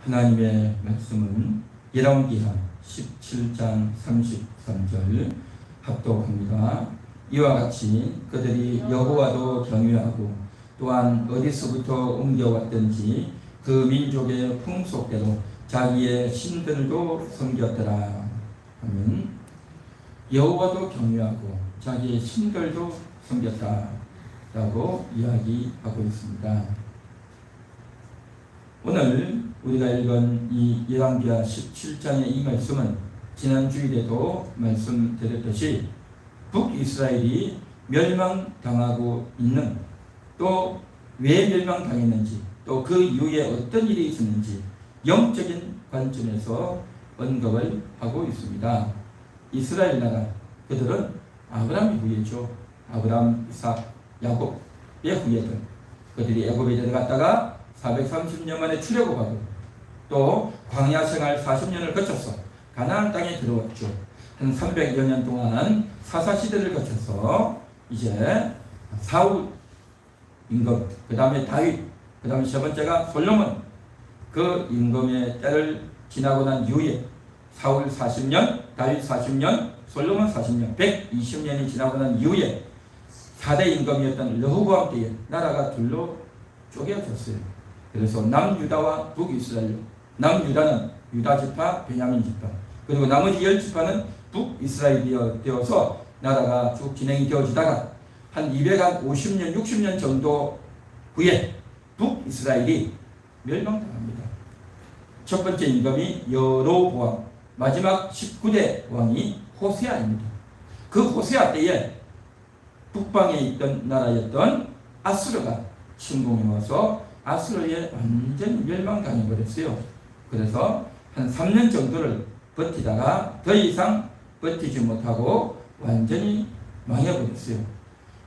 하나님의 말씀은 열왕기하 17장 33절 합독합니다. 이와 같이 그들이 여호와도 경외하고 또한 어디서부터 옮겨왔든지 그 민족의 풍속대로 자기의 신들도 섬겼더라 하면 여호와도 경외하고 자기의 신들도 섬겼다라고 이야기하고 있습니다. 오늘 우리가 읽은 이 열왕기하 17장의 이 말씀은 지난 주일에도 말씀드렸듯이 북이스라엘이 멸망당하고 있는, 또 왜 멸망당했는지, 또 그 이후에 어떤 일이 있었는지 영적인 관점에서 언급을 하고 있습니다. 이스라엘 나라, 그들은 아브라함 이후에죠. 아브라함, 이삭, 야곱의 후예들, 그들이 애굽에 들어갔다가 430년 만에 출애굽하고 또 광야 생활 40년을 거쳐서 가나안 땅에 들어왔죠. 한 300여 년 동안 사사시대를 거쳐서 이제 사울 임금, 그 다음에 다윗, 그 다음에 세 번째가 솔로몬, 그 임금의 때를 지나고 난 이후에 사울 40년, 다윗 40년, 솔로몬 40년, 120년이 지나고 난 이후에 4대 임금이었던 르호보암 때에 나라가 둘로 쪼개졌어요. 그래서 남유다와 북이스라엘, 남유다는 유다 지파, 베냐민 지파, 그리고 나머지 10지파는 북이스라엘이 되어서 나라가 쭉 진행이 되어지다가 한 250년, 60년 정도 후에 북이스라엘이 멸망당합니다. 첫 번째 임금이 여로보암, 마지막 19대 왕이 호세아입니다. 그 호세아 때에 북방에 있던 나라였던 아수르가 침공해 와서 아수르에 완전히 멸망당해버렸어요. 그래서 한 3년 정도를 버티다가 더 이상 버티지 못하고 완전히 망해버렸어요.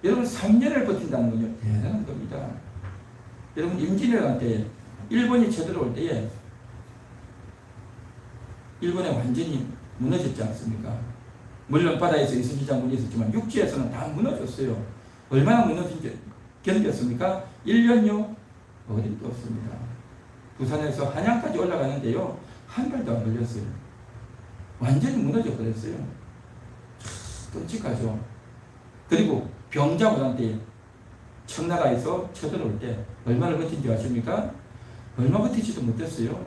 여러분, 3년을 버틴다는 건요, 대단한 겁니다. 여러분, 임진왜란 때 일본이 쳐들어올 때에 일본에 완전히 무너졌지 않습니까? 물론 바다에서 이순신장 무너졌지만 육지에서는 다 무너졌어요. 얼마나 무너진지 견뎠습니까? 1년요? 어디도 없습니다. 부산에서 한양까지 올라가는데요, 한 발도 안 걸렸어요. 완전히 무너져 버렸어요. 끔찍하죠. 그리고 병자호란 때 청나라에서 쳐들어올 때 얼마나 버틴지 아십니까? 얼마 버티지도 못했어요.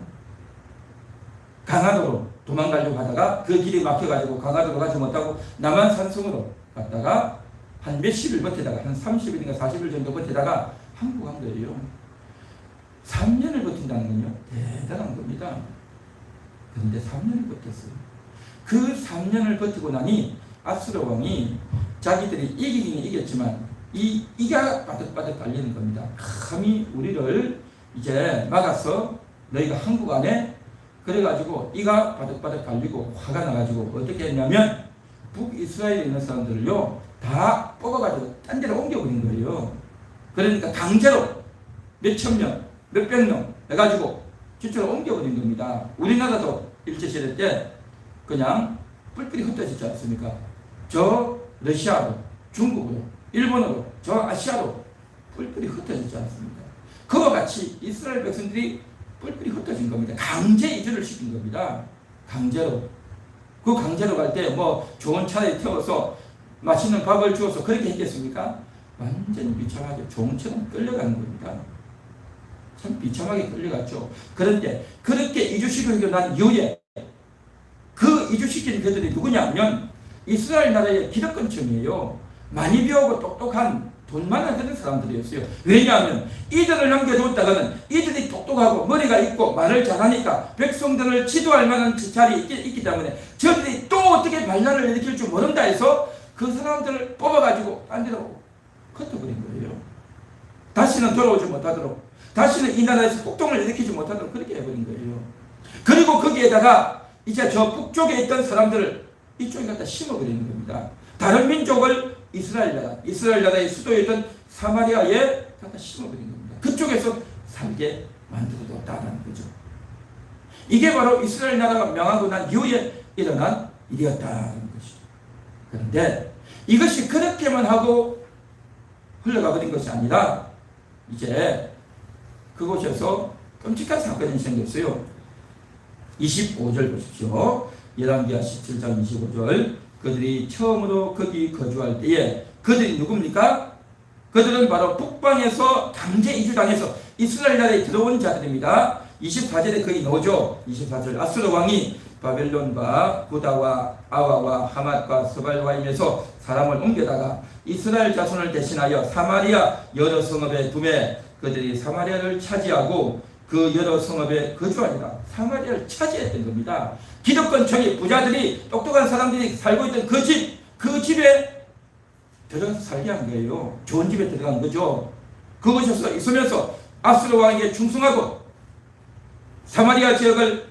강화도로 도망가려고 하다가 그 길이 막혀가지고 강화도로 가지 못하고 남한산성으로 갔다가 한 몇십일 버티다가 한 30일인가 40일 정도 버티다가 한국 간 거예요. 3년을 버틴다는 건요, 대단한 겁니다. 그런데 3년을 버텼어요. 그 3년을 버티고 나니 아수르 왕이 자기들이 이기긴 이겼지만 이가 바득바득 달리는 겁니다. 감히 우리를 이제 막아서 너희가 한국 안에, 그래가지고 이가 바득바득 달리고 화가 나가지고 어떻게 했냐면 북이스라엘에 있는 사람들을요 다 뽑아가지고 딴 데로 옮겨버린 거예요. 그러니까 강제로 몇천 명, 몇백 명 해가지고 진짜로 옮겨버린 겁니다. 우리나라도 일제시대 때 그냥 뿔뿔이 흩어지지 않습니까? 저 러시아로, 중국으로, 일본으로, 저 아시아로 뿔뿔이 흩어지지 않습니까? 그와 같이 이스라엘 백성들이 뿔뿔이 흩어진 겁니다. 강제 이주를 시킨 겁니다. 강제로. 그 강제로 갈 때 뭐 좋은 차에 태워서 맛있는 밥을 주어서 그렇게 했겠습니까? 완전히 비참하게 종처럼 끌려가는 겁니다. 참 비참하게 끌려갔죠. 그런데 그렇게 이주시키고 난 이후에 그 이주시킨 그들이 누구냐면 이스라엘 나라의 기득권층이에요. 많이 배우고 똑똑한 돈 많은 그런 사람들이었어요. 왜냐하면 이들을 남겨뒀다가는 이들이 똑똑하고 머리가 있고 말을 잘하니까 백성들을 지도할 만한 자리에 있기 때문에 저들이 또 어떻게 반란을 일으킬 줄 모른다 해서 그 사람들을 뽑아가지고 딴 데로 흩어버린 거예요. 다시는 돌아오지 못하도록, 다시는 이 나라에서 폭동을 일으키지 못하도록 그렇게 해버린 거예요. 그리고 거기에다가 이제 저 북쪽에 있던 사람들을 이쪽에 갖다 심어버리는 겁니다. 다른 민족을 이스라엘 나라의 수도였던 사마리아에 갖다 심어버린 겁니다. 그쪽에서 살게 만들어뒀다는 거죠. 이게 바로 이스라엘 나라가 명하고 난 이후에 일어난 일이었다는 것이죠. 그런데 이것이 그렇게만 하고 흘러가 버린 것이 아니라 이제 그곳에서 끔찍한 사건이 생겼어요. 25절 보십시오. 열왕기하 17장 25절. 그들이 처음으로 거기 거주할 때에 그들이 누굽니까? 그들은 바로 북방에서 강제 이주당해서 이스라엘 나라에 들어온 자들입니다. 24절에 거기 나오죠. 24절. 아수르 왕이 바벨론과 구다와 아와와 하맛과 스발와임에서 사람을 옮겨다가 이스라엘 자손을 대신하여 사마리아 여러 성읍에 두매 그들이 사마리아를 차지하고 그 여러 성읍에 거주하니라. 사마리아를 차지했던 겁니다. 기득권 저기 부자들이 똑똑한 사람들이 살고 있던 그 집에 들어가서 살게 한 거예요. 좋은 집에 들어간 거죠. 그곳에서 있으면서 아수르 왕에게 충성하고 사마리아 지역을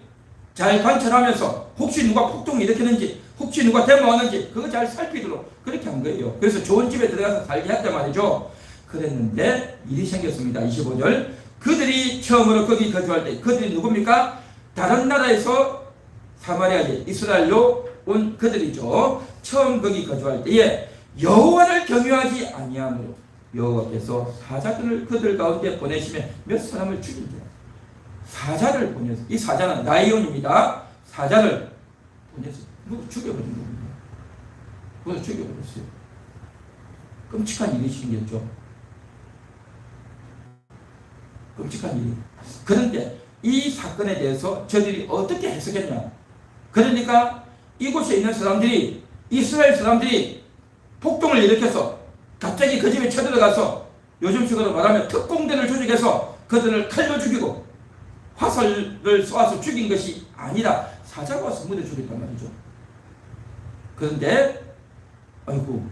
잘 관찰하면서 혹시 누가 폭동을 일으켰는지 혹시 누가 데모하는지 그거 잘 살피도록 그렇게 한 거예요. 그래서 좋은 집에 들어가서 살게 했단 말이죠. 그랬는데 일이 생겼습니다. 25절. 그들이 처음으로 거기 거주할 때 그들이 누굽니까? 다른 나라에서 사마리아에 이스라엘로 온 그들이죠. 처음 거기 거주할 때에 여호와를 경유하지 아니하므로 여호와께서 사자들을 그들 가운데 보내시며 몇 사람을 죽인다. 사자를 보내서 이 사자는 라이온입니다. 사자를 보내서 죽여버린 겁니다. 그래서 죽여버렸어요. 끔찍한 일이 생겼죠. 끔찍한 일이. 그런데 이 사건에 대해서 저들이 어떻게 해석했냐? 그러니까 이곳에 있는 사람들이 이스라엘 사람들이 폭동을 일으켜서 갑자기 그 집에 쳐들어가서 요즘식으로 말하면 특공대를 조직해서 그들을 칼로 죽이고 화살을 쏘아서 죽인 것이 아니라 사자가 와서 물어 죽였단 말이죠. 그런데 아이고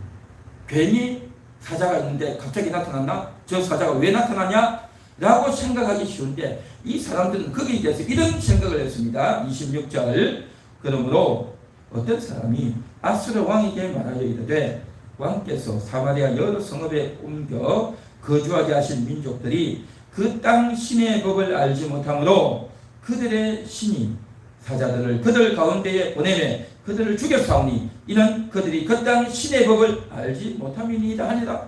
괜히 사자가 있는데 갑자기 나타났나? 저 사자가 왜 나타나냐? 라고 생각하기 쉬운데 이 사람들은 거기에 대해서 이런 생각을 했습니다. 26절. 그러므로 어떤 사람이 아수르 왕에게 말하여 이르되 왕께서 사마리아 여러 성읍에 옮겨 거주하게 하신 민족들이 그 땅 신의 법을 알지 못하므로 그들의 신이 사자들을 그들 가운데에 보내매 그들을 죽였사오니 이는 그들이 그 땅 신의 법을 알지 못함이니이다 하니라.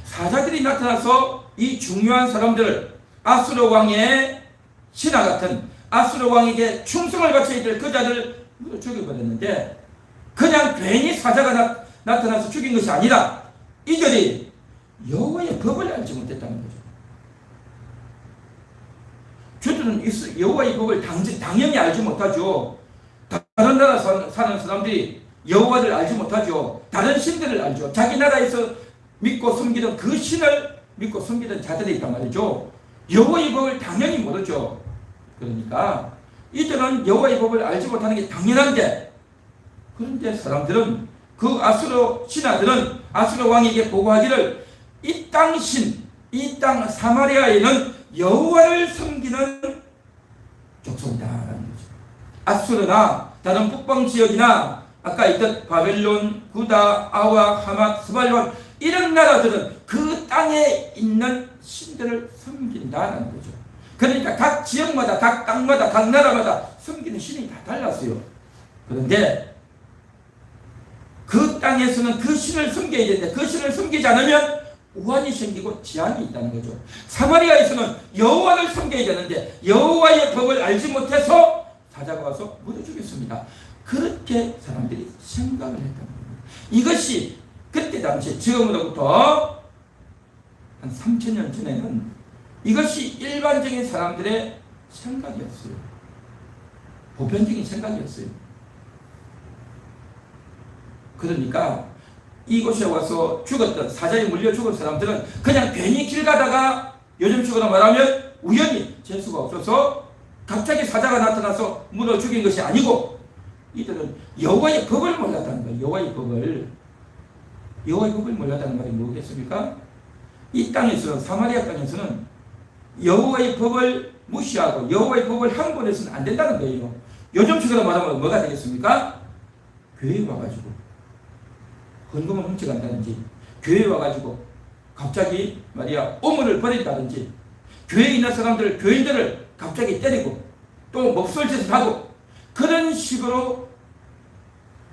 사자들이 나타나서 이 중요한 사람들을 아수르 왕의 신하 같은 아수르 왕에게 충성을 바쳐야 될 그 자들을 죽여버렸는데 그냥 괜히 사자가 나타나서 죽인 것이 아니라 이들이 여호와의 법을 알지 못했다는 거죠. 저들은 여호와의 법을 당연히 알지 못하죠. 다른 나라 사는 사람들이 여호와를 알지 못하죠. 다른 신들을 알죠. 자기 나라에서 믿고 섬기던 그 신을 믿고 섬기던 자들이 있단 말이죠. 여호와의 법을 당연히 모르죠. 그러니까 이들은 여호와의 법을 알지 못하는 게 당연한데 그런데 사람들은 그 아수르 신하들은 아수르 왕에게 보고하기를 이 땅 신, 이 땅 사마리아에는 여호와를 섬기는 족속이다라는 거죠. 아수르나 다른 북방 지역이나 아까 있던 바벨론, 구다, 아와, 하맛, 스발론 이런 나라들은 그 땅에 있는 신들을 섬긴다는 거죠. 그러니까 각 지역마다, 각 땅마다, 각 나라마다 섬기는 신이 다 달랐어요. 그런데 그 땅에서는 그 신을 섬겨야 되는데 그 신을 섬기지 않으면 우환이 생기고 재앙이 있다는 거죠. 사마리아에서는 여호와를 섬겨야 되는데 여호와의 법을 알지 못해서 사자가 와서 물어 죽였습니다. 그렇게 사람들이 생각을 했다는 겁니다. 이것이 그때 당시 지금으로부터 한 3000년 전에는 이것이 일반적인 사람들의 생각이었어요. 보편적인 생각이었어요. 그러니까 이곳에 와서 죽었던 사자에 물려 죽은 사람들은 그냥 괜히 길 가다가 요즘식으로 말하면 우연히 재수가 없어서 갑자기 사자가 나타나서 물어 죽인 것이 아니고 이들은 여호와의 법을 몰랐다는 거예요. 여호와의 법을 몰랐다는 말이 뭐겠습니까? 이 땅에서 사마리아 땅에서는 여호와의 법을 무시하고 여호와의 법을 항변해서는 안 된다는 거예요. 요즘식으로 말하면 뭐가 되겠습니까? 교회에 와가지고 헌금을 훔쳐간다든지 교회에 와가지고 갑자기 말이야 오물을 버린다든지 교회에 있는 사람들 교인들을 갑자기 때리고 또 몹쓸짓을 하고 그런 식으로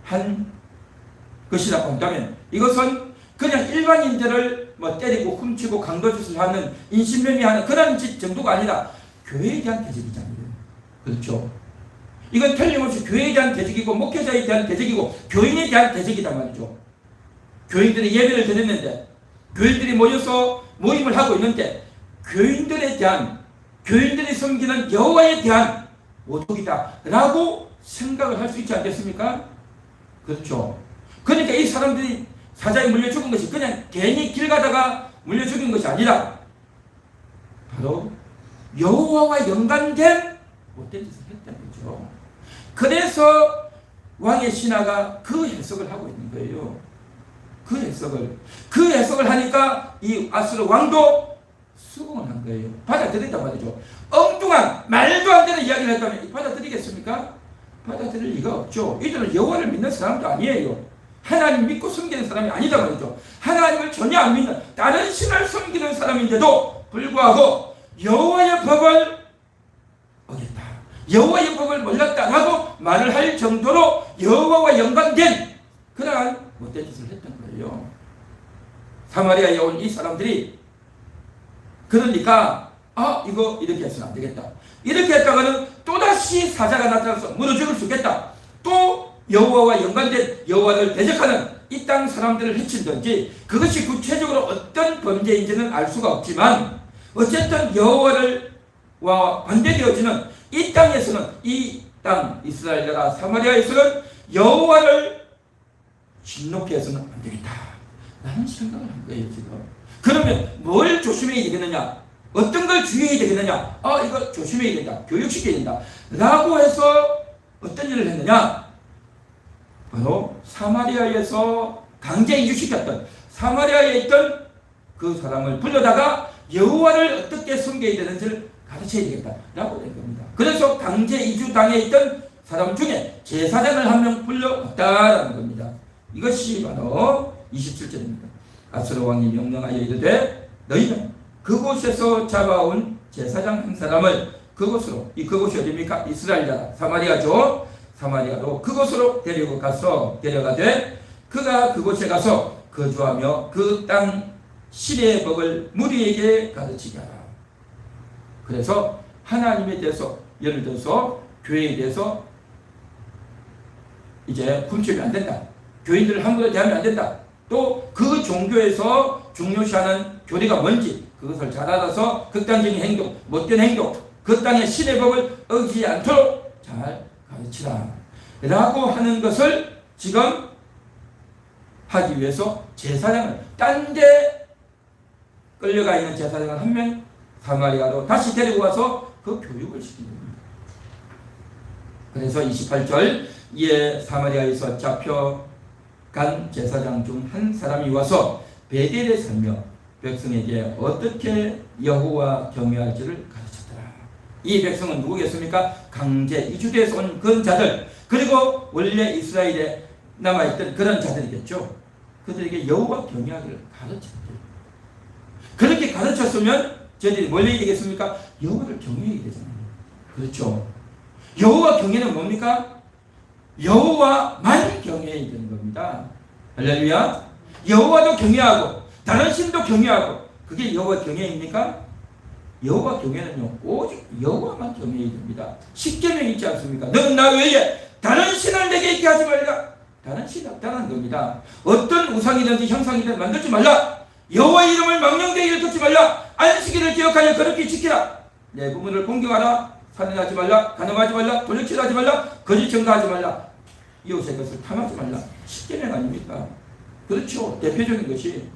한 것이라고 한다면 이것은 그냥 일반인들을 때리고 훔치고 강도짓을 하는 인신매매하는 그런 짓 정도가 아니라 교회에 대한 대적이잖아요. 그렇죠. 이건 틀림없이 교회에 대한 대적이고 목회자에 대한 대적이고 교인에 대한 대적이단 말이죠. 교인들이 예배를 드렸는데 교인들이 모여서 모임을 하고 있는데 교인들에 대한 교인들이 섬기는 여호와에 대한 모독이다 라고 생각을 할 수 있지 않겠습니까? 그렇죠. 그러니까 이 사람들이 사자에 물려 죽은 것이 그냥 괜히 길 가다가 물려 죽은 것이 아니라 바로 여호와와 연관된 못된 짓을 했다는 거죠. 그래서 왕의 신하가 그 해석을 하고 있는 거예요. 그 해석을 하니까 이 아수르 왕도 수긍을 한 거예요. 받아들였단 말이죠. 엉뚱한 말도 안 되는 이야기를 했다면 받아들이겠습니까? 받아들일 리가 없죠. 이들은 여호와를 믿는 사람도 아니에요. 하나님 믿고 섬기는 사람이 아니다 말이죠. 하나님을 전혀 안 믿는 다른 신을 섬기는 사람인데도 불구하고 여호와의 법을 어겼다, 여호와의 법을 몰랐다라고 말을 할 정도로 여호와와 연관된 그러한 못된 짓을 했던 거예요. 사마리아에 온 이 사람들이 그러니까 이거 이렇게 해서는 안 되겠다. 이렇게 했다가는 또다시 사자가 나타나서 물어 죽을 수 있겠다. 또 여호와와 연관된 여호와를 대적하는 이 땅 사람들을 해친든지 그것이 구체적으로 어떤 범죄인지는 알 수가 없지만 어쨌든 여호와와 반대되어지는 이 땅에서는 이 땅 이스라엘 나라 사마리아에서는 여호와를 진노케 해서는 안 되겠다 라는 생각을 한 거예요. 지금 그러면 뭘 조심해야 되겠느냐, 어떤 걸 주의해야 되겠느냐, 이거 조심해야 된다, 교육시켜야 된다 라고 해서 어떤 일을 했느냐, 바로 사마리아에서 강제 이주시켰던 사마리아에 있던 그 사람을 불러다가 여호와를 어떻게 섬겨야 되는지를 가르쳐야 되겠다라고 된 겁니다. 그래서 강제 이주당에 있던 사람 중에 제사장을 한 명 불러왔다라는 겁니다. 이것이 바로 27절입니다. 아수르 왕이 명령하여 이르되 너희는 그곳에서 잡아온 제사장 한 사람을 그곳으로, 그곳이 어디입니까? 이스라엘 나라 사마리아죠. 사마리아로 그곳으로 데려가되 그가 그곳에 가서 거주하며 그 땅 신의 법을 무리에게 가르치게 하라. 그래서 하나님에 대해서, 예를 들어서 교회에 대해서 이제 훔치면 안 된다, 교인들을 함부로 대하면 안 된다, 또 그 종교에서 중요시하는 교리가 뭔지 그것을 잘 알아서 극단적인 행동, 못된 행동, 그 땅의 신의 법을 어기지 않도록 잘 가르치라 라고 하는 것을 지금 하기 위해서 제사장을, 딴 데 끌려가 있는 제사장을 한 명 사마리아로 다시 데리고 와서 그 교육을 시키는 겁니다. 그래서 28절, 이에 사마리아에서 잡혀간 제사장 중 한 사람이 와서 베델에 살며 백성에게 어떻게 여호와 경외할지를 가르쳤더라. 이 백성은 누구겠습니까? 강제 이주돼서 온 그런 자들, 그리고 원래 이스라엘에 남아있던 그런 자들이겠죠. 그들에게 여호와 경외하기를 가르쳤대요. 그렇게 가르쳤으면 저희들이 뭘 해야 되겠습니까? 여호와를 경외해야 되잖아요. 그렇죠. 여호와 경외는 뭡니까? 여호와만 경외해야 되는 겁니다. 할렐루야. 여호와도 경외하고 다른 신도 경외하고, 그게 여호와 경외입니까? 여호와 경외는요, 오직 여호와만 경외해야 됩니다. 십계명이 있지 않습니까? 너는 나 외에 다른 신을 내게 있게 하지 말라. 다른 신이 없다는 겁니다. 어떤 우상이든지 형상이든 만들지 말라. 여호와의 이름을 망령되게 일컫지 말라. 안식일을 기억하여 거룩히 지키라. 내 부모를 공경하라. 살인하지 말라. 간음하지 말라. 도둑질하지 말라. 거짓 증거하지 말라. 이웃의 것을 탐하지 말라. 십계명 아닙니까? 그렇죠. 대표적인 것이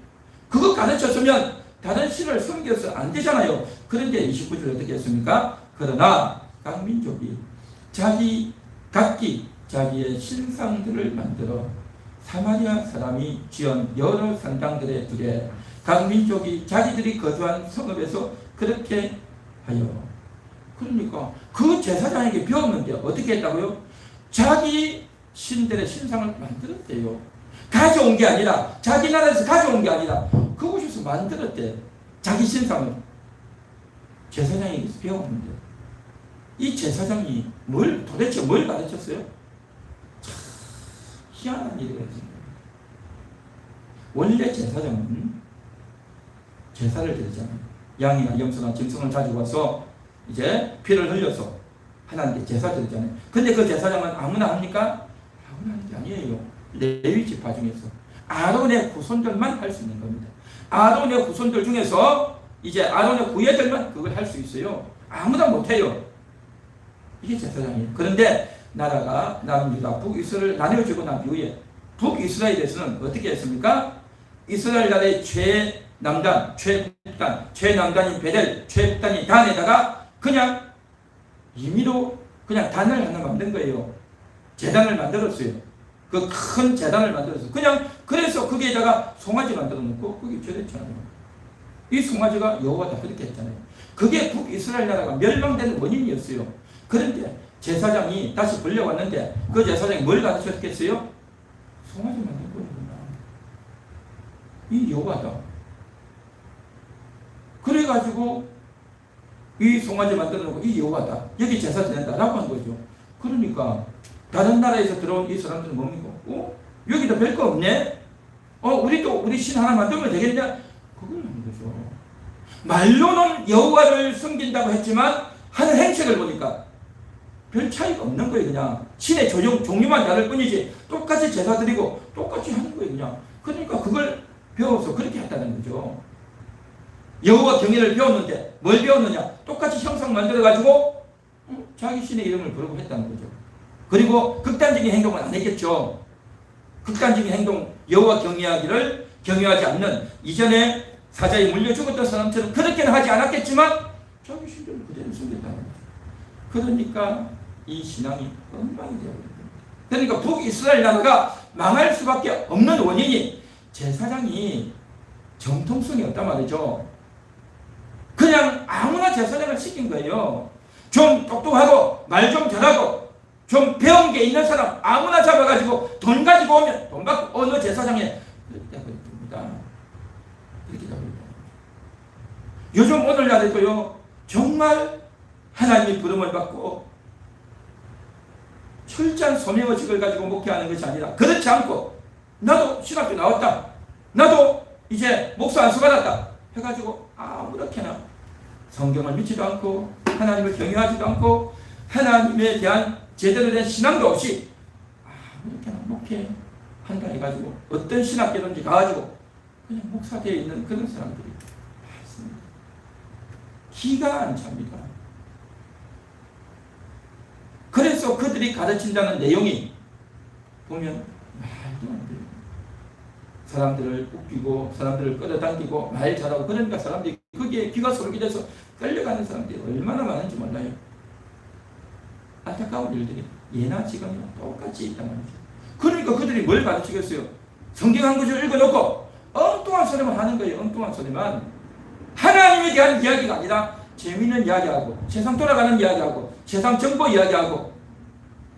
그거 가르쳤으면 다른 신을 섬겨서 안 되잖아요. 그런데 29절 어떻게 했습니까? 그러나 각 민족이 각기 자기의 신상들을 만들어 사마리아 사람이 지은 여러 산당들에 두되 각 민족이 자기들이 거주한 성읍에서 그렇게 하여. 그러니까 그 제사장에게 배웠는데 어떻게 했다고요? 자기 신들의 신상을 만들었대요. 가져온 게 아니라, 자기 나라에서 가져온 게 아니라 그곳에서 만들었대. 자기 신상을 제사장에게서 배웠는데 이 제사장이 도대체 뭘 가르쳤어요? 참 희한한 일이거든요. 원래 제사장은 제사를 드리잖아요. 양이나 염소나 짐승을 가지고 와서 이제 피를 흘려서 하나님께 제사 드리잖아요. 근데 그 제사장은 아무나 합니까? 아무나 하는 게 아니에요. 레위 지파 중에서 아론의 후손들만 할 수 있는 겁니다. 아론의 후손들 중에서 이제 아론의 후예들만 그걸 할 수 있어요. 아무나 못해요. 이게 제사장이에요. 그런데 나라가 남유다 북이스라엘을 나뉘어지고 난 이후에 북이스라엘에서는 어떻게 했습니까? 이스라엘 나라의 최남단, 최남단인 베델, 최북단인 단에다가 그냥 임의로 그냥 단을 하나 만든 거예요. 제단을 만들었어요. 그 큰 제단을 만들었어요. 그냥 그래서 거기에다가 송아지 만들어 놓고 그게 절했잖아요. 이 송아지가 여호와다 그렇게 했잖아요. 그게 북이스라엘 나라가 멸망되는 원인이었어요. 그런데 제사장이 다시 불려왔는데 그 제사장이 뭘 가르쳤겠어요? 송아지 만들 거구나. 이 여호와다. 그래가지고 이 송아지 만들어 놓고 이 여호와다. 여기 제사 드린다라고 한 거죠. 그러니까 다른 나라에서 들어온 이 사람들은 뭡니까? 여기도 별거 없네? 우리도 우리 신 하나 만들면 되겠냐? 그걸 하는 거죠. 말로는 여호와를 섬긴다고 했지만 하는 행책을 보니까 별 차이가 없는 거예요. 그냥 신의 종류만 다를 뿐이지 똑같이 제사 드리고 똑같이 하는 거예요. 그냥. 그러니까 그걸 배워서 그렇게 했다는 거죠. 여호와 경외를 배웠는데 뭘 배웠느냐? 똑같이 형상 만들어가지고 자기 신의 이름을 부르고 했다는 거죠. 그리고 극단적인 행동은 안 했겠죠. 극단적인 행동, 여호와 경외하지 않는 이전에 사자에 물려 죽었던 사람처럼 그렇게는 하지 않았겠지만 자기 신들을 그대로 숨겼다는 거죠. 그러니까 이 신앙이 엉망이 되어버립니다. 그러니까 북이스라엘 나라가 망할 수밖에 없는 원인이 제사장이 정통성이 없단 말이죠. 그냥 아무나 제사장을 시킨 거예요. 좀 똑똑하고 말 좀 잘하고 좀 배운 게 있는 사람 아무나 잡아가지고 돈 가지고 오면 돈 받고 어느 제사장에 그렇게 되어버립니다. 그렇게 되어버립니다. 요즘 오늘날에도요 정말 하나님의 부름을 받고 철저한 소명의식을 가지고 목회하는 것이 아니라 그렇지 않고 나도 신학교 나왔다. 나도 이제 목사 안수 받았다. 해가지고 아무렇게나 성경을 믿지도 않고 하나님을 경외하지도 않고 하나님에 대한 제대로 된 신앙도 없이 아무렇게나 목회한다 해가지고 어떤 신학교든지 가가지고 그냥 목사 되어 있는 그런 사람들이 많습니다. 기가 안 찹니다. 그래서 그들이 가르친다는 내용이 보면 말도 안 돼요. 사람들을 웃기고 사람들을 끌어당기고 말 잘하고 그러니까 사람들이 거기에 귀가 솔깃 돼서 끌려가는 사람들이 얼마나 많은지 몰라요. 안타까운 일들이 예나 지금이나 똑같이 있단 말이죠. 그러니까 그들이 뭘 가르치겠어요? 성경 한 구절 읽어놓고 엉뚱한 소리만 하는 거예요. 엉뚱한 소리만. 하나님에 대한 이야기가 아니라 재미있는 이야기하고 세상 돌아가는 이야기하고 세상 정보 이야기하고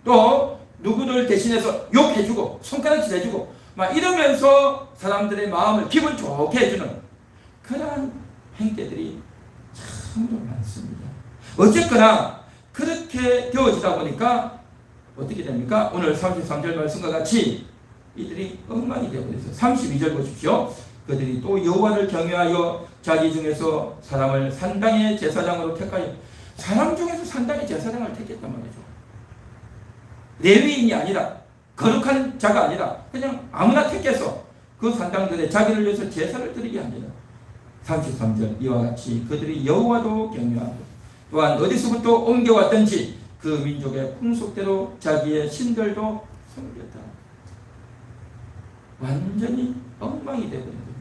또 누구를 대신해서 욕해주고 손가락질 해주고 막 이러면서 사람들의 마음을 기분 좋게 해주는 그러한 행태들이 참으로 많습니다. 어쨌거나 그렇게 되어지다 보니까 어떻게 됩니까? 오늘 33절 말씀과 같이 이들이 엉망이 되어버렸어요. 32절 보십시오. 그들이 또 여호와를 경외하여 자기 중에서 사람을 산당의 제사장으로 택하여 사람 중에서 산당의 제사장을 택했단 말이죠. 레위인이 아니라 거룩한 자가 아니라 그냥 아무나 택해서 그 산당들에 자기를 위해서 제사를 드리게 합니다. 33절 이와 같이 그들이 여호와도 경외하고 또한 어디서부터 옮겨왔든지 그 민족의 풍속대로 자기의 신들도 섬겼다. 완전히 엉망이 되어버린 겁니다.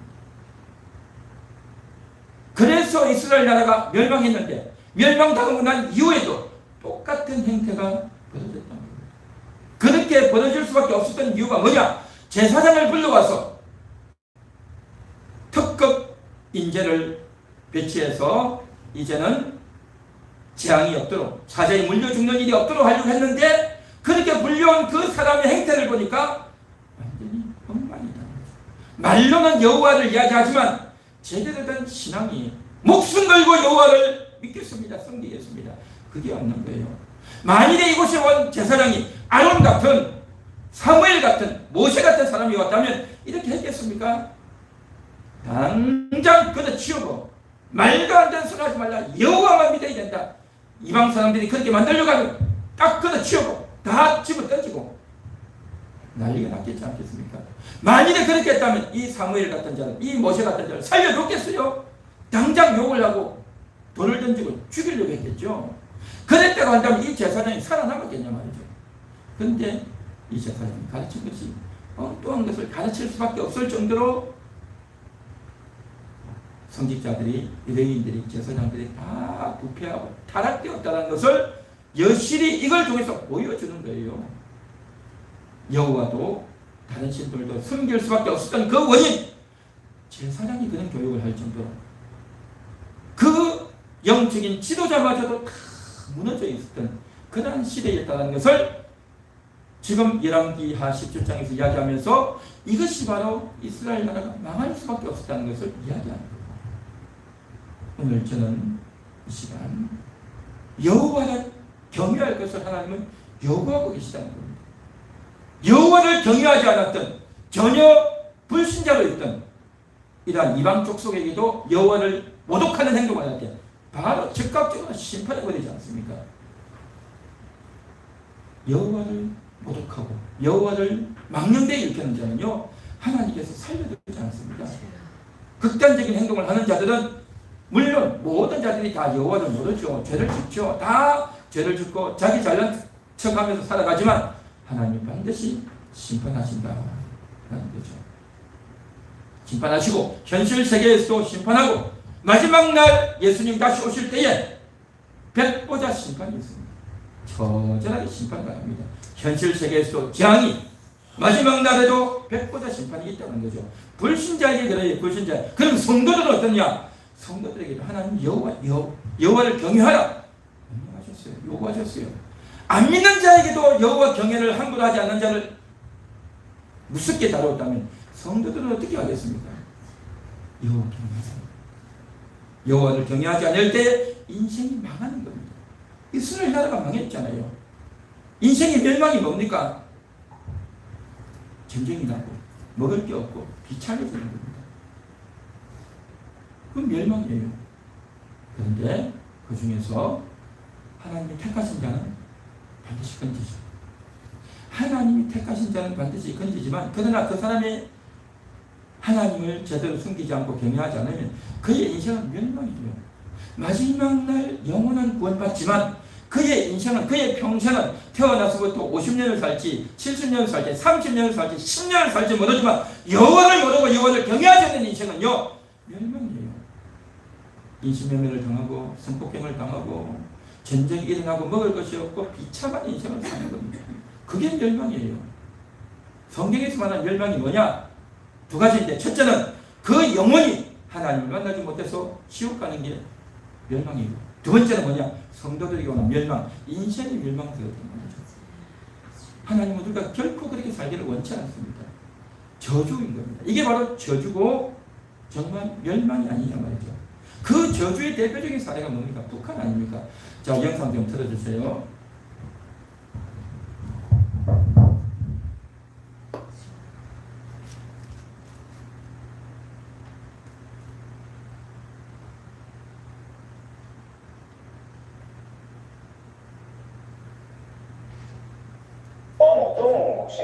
그래서 이스라엘 나라가 멸망했는데 멸망당하고 난 이후에도 똑같은 행태가 벌어졌단 말입니다. 그렇게 벌어질 수밖에 없었던 이유가 뭐냐? 제사장을 불러와서 특급 인재를 배치해서 이제는 재앙이 없도록 사자에 물려 죽는 일이 없도록 하려고 했는데 그렇게 불려온 그 사람의 행태를 보니까 완전히 엉망이다. 말로는 여호와를 이야기하지만 제대로 된 신앙이 목숨 걸고 여호와를 믿겠습니다. 섬기겠습니다. 그게 없는 거예요. 만일에 이곳에 온 제사장이 아론 같은 사무엘 같은 모세 같은 사람이 왔다면 이렇게 했겠습니까? 당장 그들 치우고 말도 안 되는 소리 하지 말라. 여호와만 믿어야 된다. 이방 사람들이 그렇게 만들려고 하면 딱 걷어치우고 다 집어 던지고 난리가 났겠지 않겠습니까? 만일에 그렇게 했다면 이 사무엘 같은 자는, 이 모세 같은 자를 살려줬겠어요? 당장 욕을 하고 돌을 던지고 죽이려고 했겠죠. 그랬다고 한다면 이 제사장이 살아남았겠냐 말이죠. 그런데 이 제사장이 가르친 것이 엉뚱한 것을 가르칠 수밖에 없을 정도로 성직자들이, 유대인들이, 제사장들이 다 부패하고 타락되었다는 것을 여실히 이걸 통해서 보여주는 거예요. 여호와도 다른 신들도 섬길 수밖에 없었던 그 원인, 제사장이 그런 교육을 할 정도로 그 영적인 지도자마저도 다 무너져 있었던 그런 시대였다는 것을 지금 열왕기하 17장에서 이야기하면서 이것이 바로 이스라엘 나라가 망할 수밖에 없었다는 것을 이야기하는 거예요. 오늘 저는 이 시간 여호와를 경외할 것을 하나님은 요구하고 계시다는 겁니다. 여호와를 경외하지 않았던, 전혀 불신자로 있던 이러한 이방 족속에게도 여호와를 모독하는 행동을 할 때 바로 즉각적으로 심판해 버리지 않습니까? 여호와를 모독하고 여호와를 망령되게 일으키는 자는요, 하나님께서 살려두지 않습니다. 극단적인 행동을 하는 자들은 물론 모든 자들이 다 여호와를 모르죠. 죄를 짓죠. 다 죄를 짓고 자기 잘난 척하면서 살아가지만 하나님 반드시 심판하신다는 거죠. 심판하시고 현실 세계에서도 심판하고 마지막 날 예수님 다시 오실 때에 백보자 심판이 있습니다. 처절하게 심판당합니다. 현실 세계에서도 재앙이, 마지막 날에도 백보자 심판이 있다는 거죠. 불신자에게 그래요. 불신자. 그럼 성도들은 어떠냐? 성도들에게도 하나님 여호와를 경외하라 명령하셨어요. 요구하셨어요. 안 믿는 자에게도 여호와 경외를 함부로 하지 않는 자를 무섭게 다루었다면 성도들은 어떻게 하겠습니까? 여호와 경외하세요. 여호와를 경외하지 않을 때 인생이 망하는 겁니다. 이스라엘 나라가 망했잖아요. 인생의 멸망이 뭡니까? 전쟁이 나고 먹을 게 없고 비참해지는 겁니다. 그건 멸망이에요. 그런데 그 중에서 하나님이 택하신 자는 반드시 건지죠. 하나님이 택하신 자는 반드시 건지지만, 그러나 그 사람이 하나님을 제대로 숨기지 않고 경외하지 않으면 그의 인생은 멸망이 돼요. 마지막 날 영원한 구원받지만 그의 인생은, 그의 평생은 태어나서부터 50년을 살지 70년을 살지 30년을 살지 10년을 살지 모르지만 여호와를 모르고 여호와를 경외하지 않는 인생은요, 멸망이에요. 인신매매를 당하고 성폭행을 당하고 전쟁이 일어나고 먹을 것이 없고 비참한 인생을 사는 겁니다. 그게 멸망이에요. 성경에서 말하는 멸망이 뭐냐? 두 가지인데, 첫째는 그 영혼이 하나님을 만나지 못해서 지옥 가는 게 멸망이고, 두 번째는 뭐냐? 성도들에게 오는 멸망, 인생이 멸망되었던 거죠. 하나님은 우리가 결코 그렇게 살기를 원치 않습니다. 저주인 겁니다. 이게 바로 저주고 정말 멸망이 아니냐 말이죠. 그 저주의 대표적인 사례가 뭡니까? 북한 아닙니까? 자, 영상 좀 틀어주세요. 혹시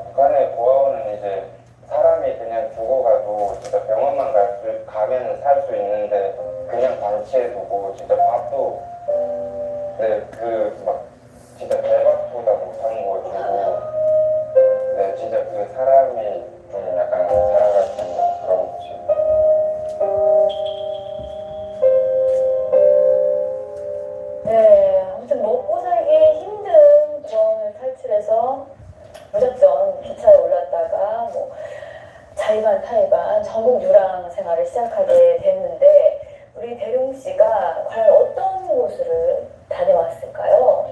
북한의 고아원은 이제 사람이 그냥 죽어가도 진짜 병원만 가면 살 수 있는데 그냥 방치해두고 진짜 밥도 막 진짜 배밥보다 못한 거 주고 진짜 그 사람이 좀 약간 살아가는 그런 곳이. 네, 아무튼 먹고 살기 힘든 고아원을 탈출해서 무작정 기차에 올랐다가 자의반 타의반 전국 유랑 생활을 시작하게 됐는데, 우리 대룡 씨가 과연 어떤 곳을 다녀왔을까요?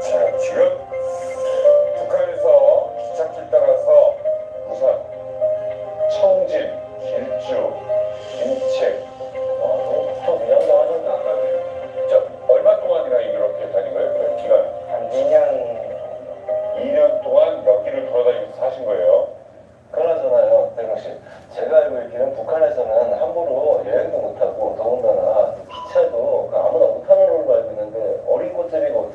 자, 지금 북한에서 기찻길 따라서 우선 청진, 길주, 김책, 또 그냥 나왔는데 안 가네요. 자, 얼마 동안이나 이렇게 다닌 거예요? 그 기간? 한 2년 동안 여기를 돌아다니면서 사신 거예요? 그나저나요, 대룡 씨. 제가 알고 있기는 북한에서는 함부로 여행도 못하고 더군다나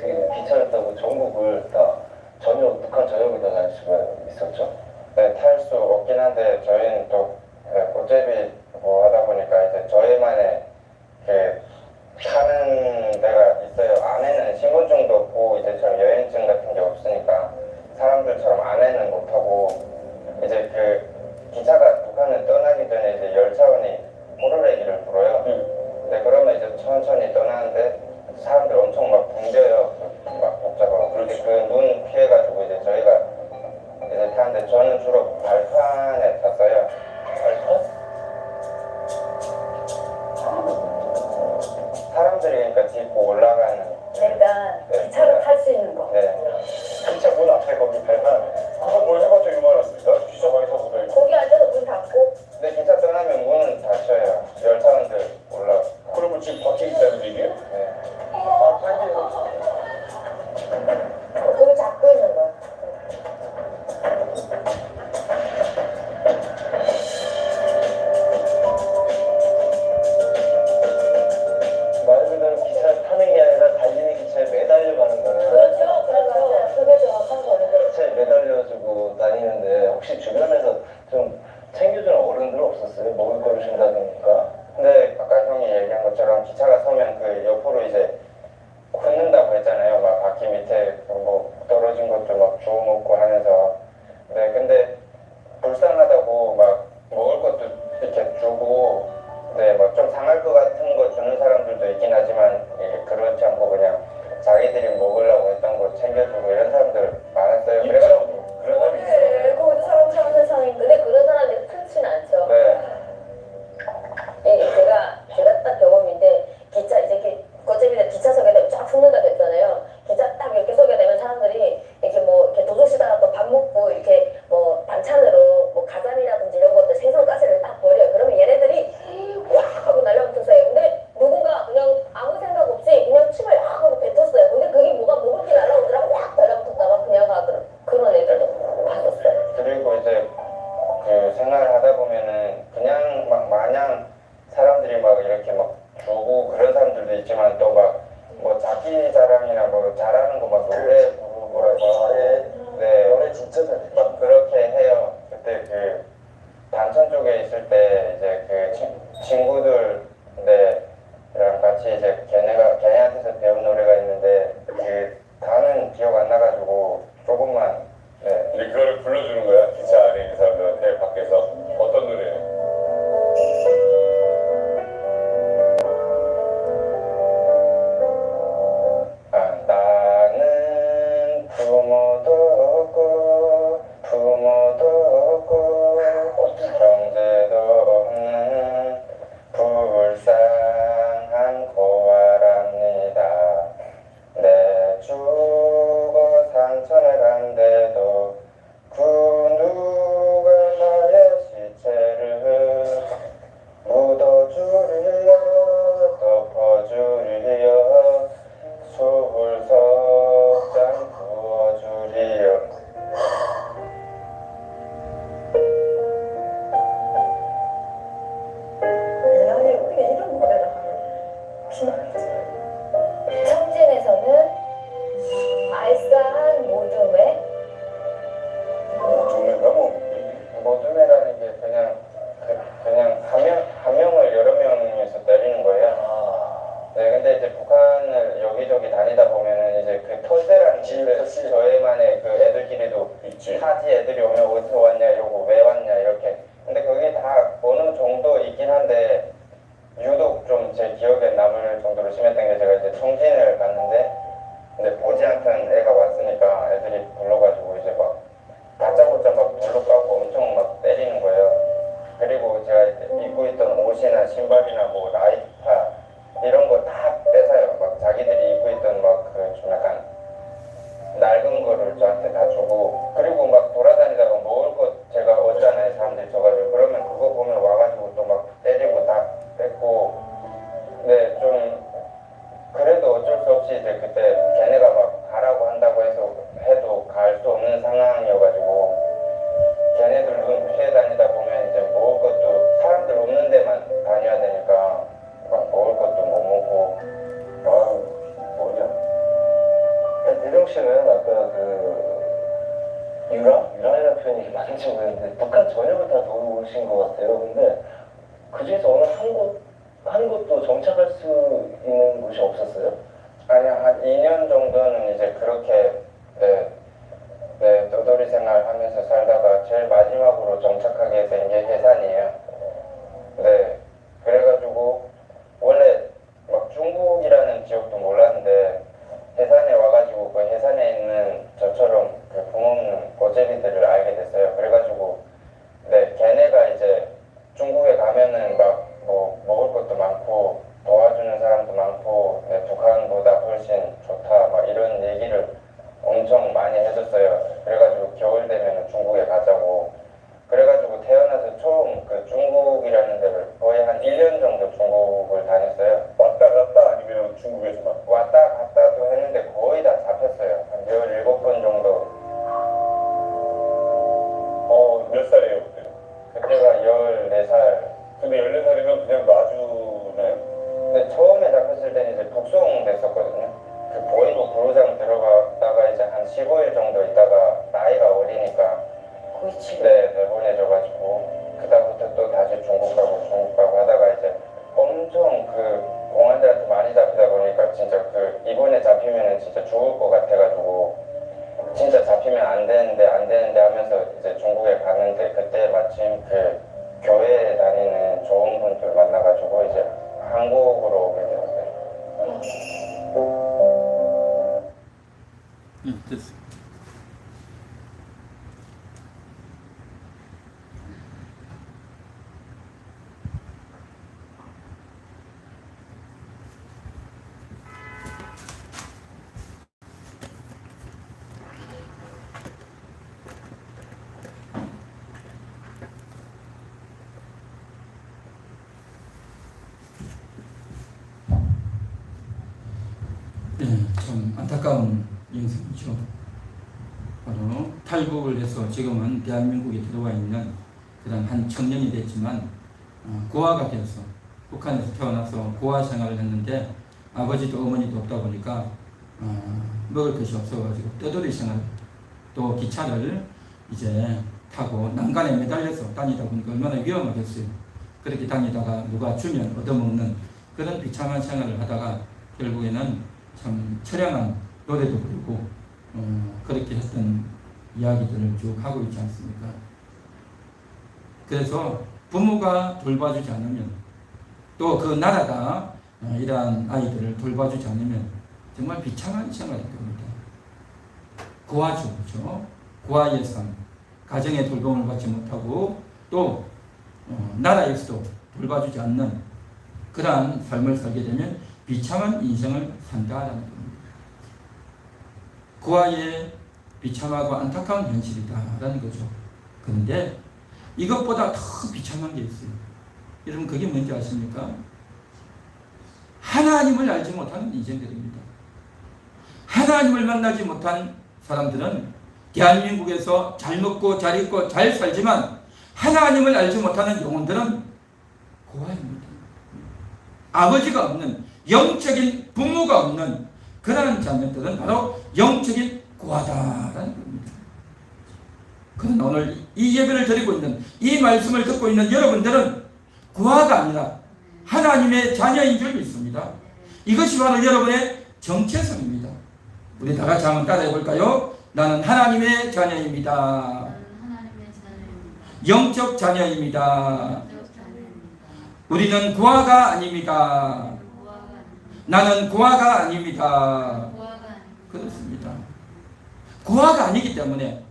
어떻게 기차를 타고 전국을 다 전역 북한 전역을 다 다닐 수가 있었죠? 네, 탈 수 없긴 한데 저희는 또 꽃제비 뭐 하다 보니까 이제 저희만의 그 타는 데가 있어요. 안에는 신분증도 없고 이제처럼 여행증 같은 게 없으니까 사람들처럼 안에는 못 타고 이제 그 기차가 북한을 떠나기 전에 이제 열차원이 호루라기를 불어요. 네, 그러면 이제 천천히 떠나는데 사람들 엄청 막 붐벼요. 막 복잡하고 그렇게 그 눈 피해가지고 이제 저희가 이제 타는데 저는 주로 발판에 탔어요. 발판? 사람들이 그러니까 딛고 올라가는. 그러니까 네. 기차를 탈 수 있는 거. 네. 기차 문 앞에 거기 발판. 그거 뭘 해봤자 유명하습니다. 기차 많이 타보다 이거. 거기 앉아서 문 닫고 근데 기차 떠나면 문은 닫혀요. 열차원들 올라. 그러면 지금 밖에 있다는 얘기예요? 네. 아, 밖에. 거기 잡고 있는 거야. 말 그대로 기차를 타는 게 아니라 달리는 기차에 매달려 가는 거네요. 그렇죠, 그렇죠. 그게 정확한 거예요. 기차에 매달려주고 다니는데 혹시 주변에서 좀 챙겨주는 어른들 없었어요? 먹을 거를 준다든가. 근데 아까 형이 얘기한 것처럼 기차가 서면 그 옆으로 이제 걷는다고 했잖아요. 막 바퀴 밑에 뭐 떨어진 것도 막 주워 먹고 하면서. 네, 근데 불쌍하다고 막 먹을 것도 이렇게 주고, 네, 막 좀 상할 것 같은 거 주는 사람들도 있긴 하지만 그렇지 않고 그냥 자기들이 먹으려고 했던 거 챙겨주고 이런 사람들 많았어요. 그래가지고 그런 사람이 있어요. 네, 거기도 사람 사는 세상인데 근데 그런 사람들이 흔치는 않죠. 네. 예, 제가 딱 경험인데 기차 이제 꽃제비들 기차석에다 쫙 숨는다고 했잖아요. 기차 딱 이렇게 서게 되면 사람들이 이렇게 뭐 이렇게 도둑시다가 또 밥 먹고 이렇게 뭐 반찬으로 뭐 가자미라든지 이런 것들 생선가스를 딱 버려요. 그러면 얘네들이 와 하고 날려붙어서 해요. 근데 누군가 그냥 아무 생각 없이 그냥 침을 확 하고 뱉었어요. 근데 그게 뭐가 먹을 게 날라오더라고 확 달라붙었다가 그냥 가더라고. 그런 애들도 봤었어요. 그리고 이제 그 생활을 하다 보면은 그냥 막 마냥 사람들이 막 이렇게 막 주고 그런 사람들도 있지만 또 막 뭐 자기 자랑이나 뭐 잘하는 거 막 노래 부르고 잘해. 네, 노래 진짜 잘해. 막 그렇게 해요. 그때 그 단천 쪽에 있을 때 이제 그 친구들 랑 같이 이제 걔네한테서 배운 노래가 있는데 그 다는 기억 안 나가지고 조금만. 네. 근데 그거를 불러주는 거야? 기차 안에 있는 사람들한테 밖에서. 어떤 노래예요? 나는 부모도 없고 형제도 없는 불쌍한 고아랍니다. 내 죽어 산천에 간대도 그 누가 나의 시체를 묻어주리여 덮어주리여 수불석잔 부어주리여. 아니 우리가 이런 노래를 하면 신나겠지. 청진에서는 알싸한 모둠에 종래가 뭐. 모둠이라는 게 그냥 한 명을 여러 명에서 때리는 거예요. 아. 네, 근데 이제 북한을 여기저기 다니다 보면은 이제 그 터세라는 게 저희만의 그 애들끼리도 있지. 타지 애들이 오면 어디서 왔냐 이러고 왜 왔냐 이렇게. 근데 그게 다 어느 정도 있긴 한데 유독 좀 제 기억에 남을 정도로 심했던 게 제가 이제 청진을 갔는데 근데 보지 않던 애가 왔으니까 애들이 불러가지고 이제 막 다짜고짜 막 돌로 까고 엄청 막 때리는 거예요. 그리고 제가 이제 입고 있던 옷이나 신발이나 뭐 라이파 이런 거 다 뺏어요. 막 자기들이 입고 있던 막 그 좀 약간 낡은 거를 저한테 다 주고 그리고 막 돌아다니다가 먹을 것 제가 얻잖아요. 사람들이 줘가지고 그러면 그거 보면 와가지고 또 막 때리고 다 뺏고 네, 좀 그래도 어쩔 수 없이 이제 그때 걔네가 막 가라고 한다고 해도 갈 수 없는 상황이어가지고 걔네들 눈 피해 다니다 보면 이제 먹을 것도 사람들 없는 데만 다녀야 되니까 막 먹을 것도 못 먹고 아, 뭐냐. 씨는 아까 그 유랑이라는 표현이 맞는지 모르겠는데 북한 전역을 다 도우신 것 같아요. 근데 그 중에서 어느 한 곳도 정착할 수 있는 곳이 없었어요? 아니, 한 2년 정도는 이제 그렇게, 떠돌이 생활 하면서 살다가 제일 마지막으로 정착하게 된 게 해산이에요. 네. 그래가지고, 원래 막 중국이라는 지역도 몰랐는데, 해산에 와가지고 그 해산에 있는 저처럼 그 붕어없는 꼬제비들을 알게 됐어요. 그래가지고, 네, 걔네가 이제 중국에 가면은 막 뭐 먹을 것도 많고, 도와주는 사람도 많고, 네, 북한보다 훨씬 좋다, 막 이런 얘기를 엄청 많이 해줬어요. 그래가지고 겨울 되면 중국에 가자고. 그래가지고 태어나서 처음 그 중국이라는 데를 거의 한 1년 정도 중국을 다녔어요. 왔다 갔다 아니면 중국에서만? 왔다 갔다도 했는데 거의 다 잡혔어요. 한 17번 정도. 몇 살이에요 그때? 그때가 14살. 근데 14살이면 그냥 놔주나요? 근데 처음에 잡혔을 때는 이제 북송 됐었거든요. 그 보이고 부로장 들어갔다가 이제 한 15일 정도 있다가 나이가 어리니까 내보내줘가지고 그다음부터 또 다시 중국 가고 하다가 이제 엄청 그 공안들한테 많이 잡히다 보니까 진짜 그 이번에 잡히면은 진짜 죽을 것 같아가지고 진짜 잡히면 안 되는데 하면서 이제 중국에 가는데 그때 마침 그 교회에 다니는 좋은 분들 만나가지고 이제 한국으로 오게 되었어요. 됐어. 참 안타까운 영상이죠. 바로 탈북을 해서 지금은 대한민국에 들어와 있는 그런 한 청년이 됐지만 고아가 되어서 북한에서 태어나서 고아 생활을 했는데 아버지도 어머니도 없다 보니까 먹을 것이 없어가지고 떠돌이 생활, 또 기차를 이제 타고 난간에 매달려서 다니다 보니까 얼마나 위험하겠어요. 그렇게 다니다가 누가 주면 얻어먹는 그런 비참한 생활을 하다가 결국에는 참 처량한 노래도 부르고 그렇게 했던 이야기들을 쭉 하고 있지 않습니까? 그래서 부모가 돌봐주지 않으면 또 그 나라가 이러한 아이들을 돌봐주지 않으면 정말 비참한 생활이 됩니다. 고아죠, 그렇죠? 고아의 삶, 가정의 돌봄을 받지 못하고 또 나라에서도 돌봐주지 않는 그러한 삶을 살게 되면 비참한 인생을 산다라는 겁니다. 고아의 비참하고 안타까운 현실이다라는 거죠. 그런데 이것보다 더 비참한 게 있어요. 여러분 그게 뭔지 아십니까? 하나님을 알지 못하는 인생들입니다. 하나님을 만나지 못한 사람들은 대한민국에서 잘 먹고 잘 입고 잘 살지만 하나님을 알지 못하는 영혼들은 고아입니다. 아버지가 없는, 영적인 부모가 없는 그러한 자녀들은 바로 영적인 고아다라는 겁니다. 그러나 오늘 이 예배를 드리고 있는, 이 말씀을 듣고 있는 여러분들은 고아가 아니라 하나님의 자녀인 줄 믿습니다. 이것이 바로 여러분의 정체성입니다. 우리 다 같이 한번 따라해 볼까요? 나는 하나님의 자녀입니다. 영적 자녀입니다. 우리는 고아가 아닙니다. 나는 고아가 아닙니다. 그렇습니다. 고아가 아니기 때문에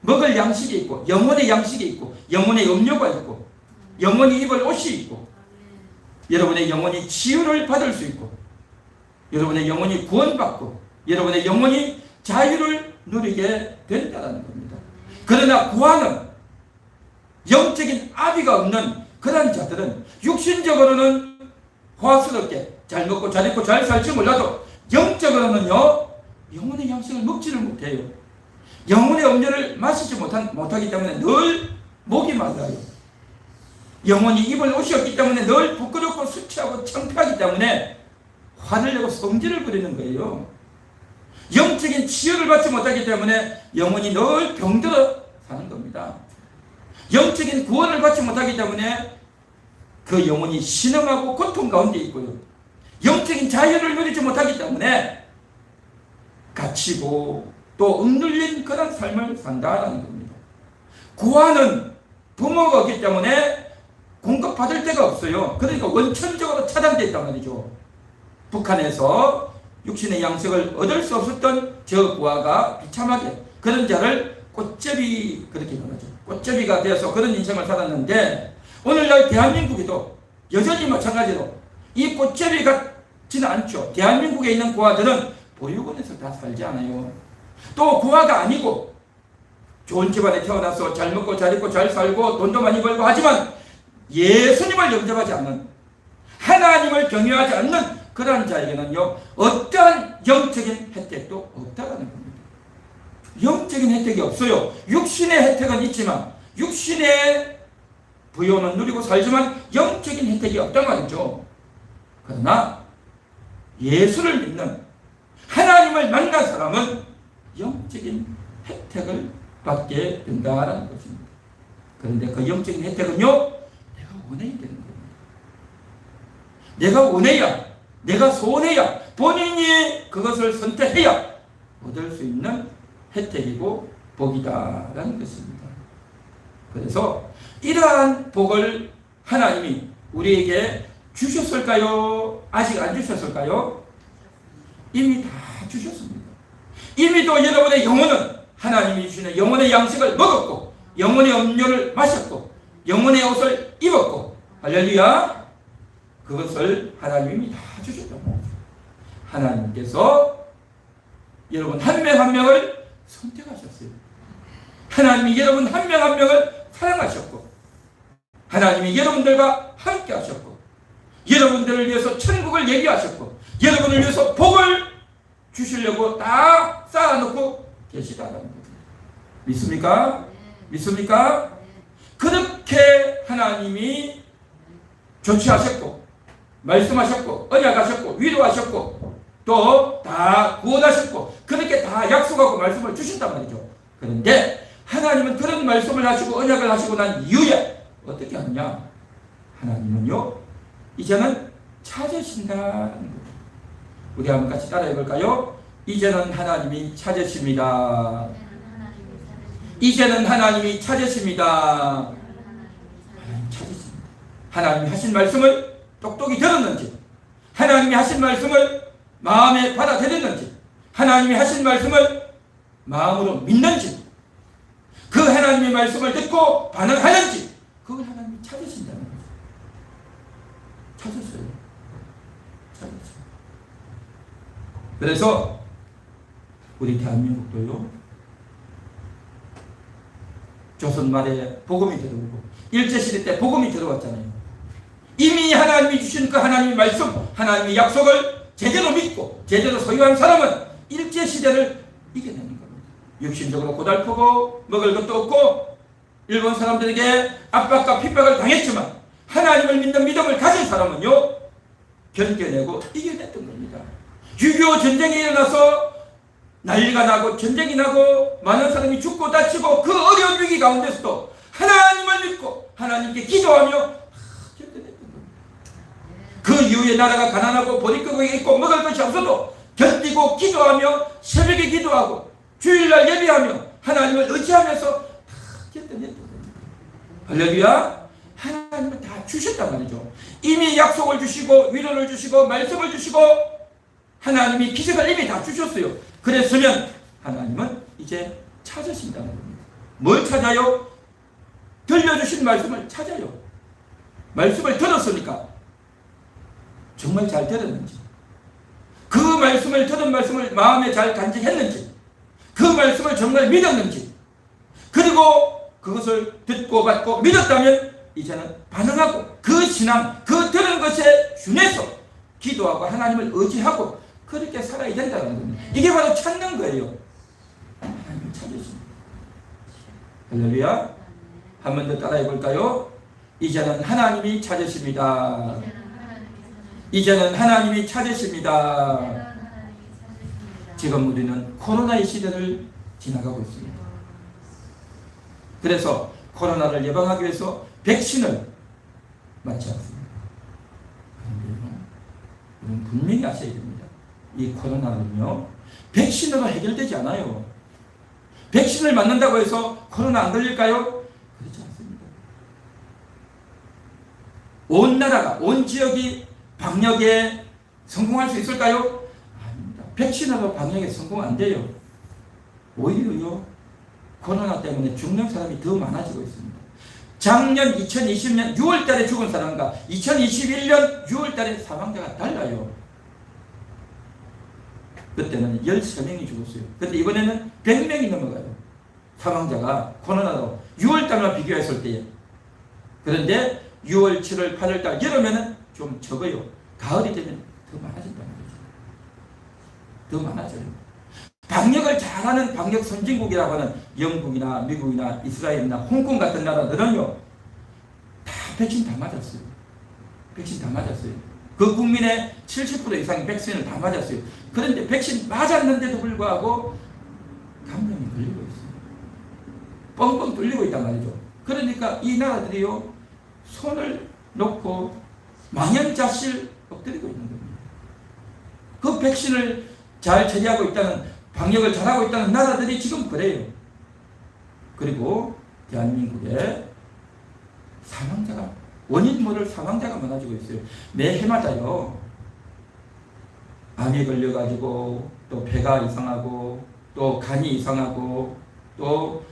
먹을 양식이 있고 영혼의 양식이 있고 영혼의 음료가 있고 영혼이 입을 옷이 있고 여러분의 영혼이 치유를 받을 수 있고 여러분의 영혼이 구원받고 여러분의 영혼이 자유를 누리게 된다는 겁니다. 그러나 고아는 영적인 아비가 없는 그런 자들은 육신적으로는 호화스럽게 잘 먹고 잘 입고 잘 살지 몰라도 영적으로는요 영혼의 양식을 먹지를 못해요. 영혼의 음료를 마시지 못하기 때문에 늘 목이 말라요. 영혼이 입을 옷이 없기 때문에 늘 부끄럽고 수치하고 창피하기 때문에 화를 내고 성질을 부리는 거예요. 영적인 치유를 받지 못하기 때문에 영혼이 늘 병들어 사는 겁니다. 영적인 구원을 받지 못하기 때문에 그 영혼이 신음하고 고통 가운데 있고요. 영적인 자유를 누리지 못하기 때문에 갇히고 또 억눌린 그런 삶을 산다라는 겁니다. 구하는 부모가 없기 때문에 공급받을 데가 없어요. 그러니까 원천적으로 차단되어 있단 말이죠. 북한에서 육신의 양식을 얻을 수 없었던 저 부하가 비참하게 그런 자를 꽃제비, 그렇게 말하죠. 꽃제비가 되어서 그런 인생을 살았는데 오늘날 대한민국에도 여전히 마찬가지로 이 꽃제비 같지는 않죠. 대한민국에 있는 고아들은 보육원에서 다 살지 않아요. 또 고아가 아니고 좋은 집안에 태어나서 잘 먹고 잘 입고 잘 살고 돈도 많이 벌고 하지만 예수님을 영접하지 않는, 하나님을 경외하지 않는 그러한 자에게는요 어떠한 영적인 혜택도 없다라는 겁니다. 영적인 혜택이 없어요. 육신의 혜택은 있지만, 육신의 부여는 누리고 살지만 영적인 혜택이 없단 말이죠. 그러나 예수를 믿는, 하나님을 만난 사람은 영적인 혜택을 받게 된다라는 것입니다. 그런데 그 영적인 혜택은요 내가 원해야 되는 겁니다. 내가 원해야, 내가 소원해야, 본인이 그것을 선택해야 얻을 수 있는 혜택이고 복이다라는 것입니다. 그래서 이러한 복을 하나님이 우리에게 주셨을까요? 아직 안 주셨을까요? 이미 다 주셨습니다. 이미도 여러분의 영혼은 하나님이 주시는 영혼의 양식을 먹었고, 영혼의 음료를 마셨고, 영혼의 옷을 입었고, 할렐루야, 그것을 하나님이 다 주셨단 말이죠. 하나님께서 여러분 한 명 한 명을 선택하셨어요. 하나님이 여러분 한 명 한 명을 사랑하셨고, 하나님이 여러분들과 함께 하셨고, 여러분들을 위해서 천국을 예비하셨고, 여러분을 위해서 복을 주시려고 다 쌓아놓고 계시다는 겁니다. 믿습니까? 믿습니까? 그렇게 하나님이 조치하셨고, 말씀하셨고, 언약하셨고, 위로하셨고, 또 다 구원하셨고, 그렇게 다 약속하고 말씀을 주신단 말이죠. 그런데 하나님은 그런 말씀을 하시고 언약을 하시고 난 이후에 어떻게 하느냐? 하나님은요 이제는 찾으신다는 거예요. 우리 한번 같이 따라해 볼까요? 이제는 하나님이 찾으십니다. 이제는 하나님이 찾으십니다. 하나님 찾으십니다. 하나님이 하신 말씀을 똑똑히 들었는지, 하나님이 하신 말씀을 마음에 받아들였는지, 하나님이 하신 말씀을 마음으로 믿는지, 그 하나님의 말씀을 듣고 반응하는지, 그걸 하나님이 찾으신다는 거죠. 찾았어요. 찾았어요. 그래서 우리 대한민국도요, 조선 말에 복음이 들어오고 일제시대 때 복음이 들어왔잖아요. 이미 하나님이 주신 그 하나님의 말씀, 하나님의 약속을 제대로 믿고 제대로 소유한 사람은 일제시대를 이겨내는 겁니다. 육신적으로 고달프고 먹을 것도 없고 일본 사람들에게 압박과 핍박을 당했지만 하나님을 믿는 믿음을 가진 사람은요 견뎌내고 이겨냈던 겁니다. 6.25 전쟁이 일어나서 난리가 나고 전쟁이 나고 많은 사람이 죽고 다치고 그 어려운 위기 가운데서도 하나님을 믿고 하나님께 기도하며 견뎌냈던 겁니다. 그 이후에 나라가 가난하고 보리고기 있고 먹을 것이 없어도 견디고 기도하며 새벽에 기도하고 주일날 예배하며 하나님을 의지하면서 다 견뎌냈던 겁니다. 할렐루야. 하나님은 다 주셨단 말이죠. 이미 약속을 주시고 위로를 주시고 말씀을 주시고 하나님이 기적을 이미 다 주셨어요. 그랬으면 하나님은 이제 찾으신다는 겁니다. 뭘 찾아요? 들려주신 말씀을 찾아요. 말씀을 들었으니까 정말 잘 들었는지, 그 말씀을 들은 말씀을 마음에 잘 간직했는지, 그 말씀을 정말 믿었는지, 그리고 그것을 듣고 받고 믿었다면 이제는 반응하고 그 신앙, 그 들은 것에 준해서 기도하고 하나님을 의지하고 그렇게 살아야 된다는 겁니다. 이게 바로 찾는 거예요. 하나님을 찾으십니다. 할렐루야. 한 번 더 따라해 볼까요? 이제는 하나님이 찾으십니다. 이제는 하나님이 찾으십니다. 지금 우리는 코로나의 시대를 지나가고 있습니다. 그래서 코로나를 예방하기 위해서 백신을 맞지 않습니다. 그런데 여러분 분명히 아셔야 됩니다. 이 코로나는요, 백신으로 해결되지 않아요. 백신을 맞는다고 해서 코로나 안 걸릴까요? 그렇지 않습니다. 온 나라가, 온 지역이 방역에 성공할 수 있을까요? 아닙니다. 백신으로 방역에 성공 안 돼요. 오히려요, 코로나 때문에 죽는 사람이 더 많아지고 있습니다. 작년 2020년 6월 달에 죽은 사람과 2021년 6월 달에 사망자가 달라요. 그때는 13명이 죽었어요. 근데 이번에는 100명이 넘어가요. 사망자가 코로나로 6월 달만 비교했을 때에. 그런데 6월, 7월, 8월 달 여름에는 좀 적어요. 가을이 되면 더 많아진단 말이죠. 더 많아져요. 방역을 잘하는 방역 선진국이라고 하는 영국이나 미국이나 이스라엘이나 홍콩 같은 나라들은요, 다 백신 다 맞았어요. 백신 다 맞았어요. 그 국민의 70% 이상이 백신을 다 맞았어요. 그런데 백신 맞았는데도 불구하고 감염이 걸리고 있어요. 뻥뻥 뚫리고 있단 말이죠. 그러니까 이 나라들이요, 손을 놓고 망연자실 엎드리고 있는 겁니다. 그 백신을 잘 처리하고 있다는, 방역을 잘하고 있다는 나라들이 지금 그래요. 그리고 대한민국에 사망자가, 원인 모를 사망자가 많아지고 있어요. 매 해마다요, 암이 걸려가지고 또 배가 이상하고 또 간이 이상하고 또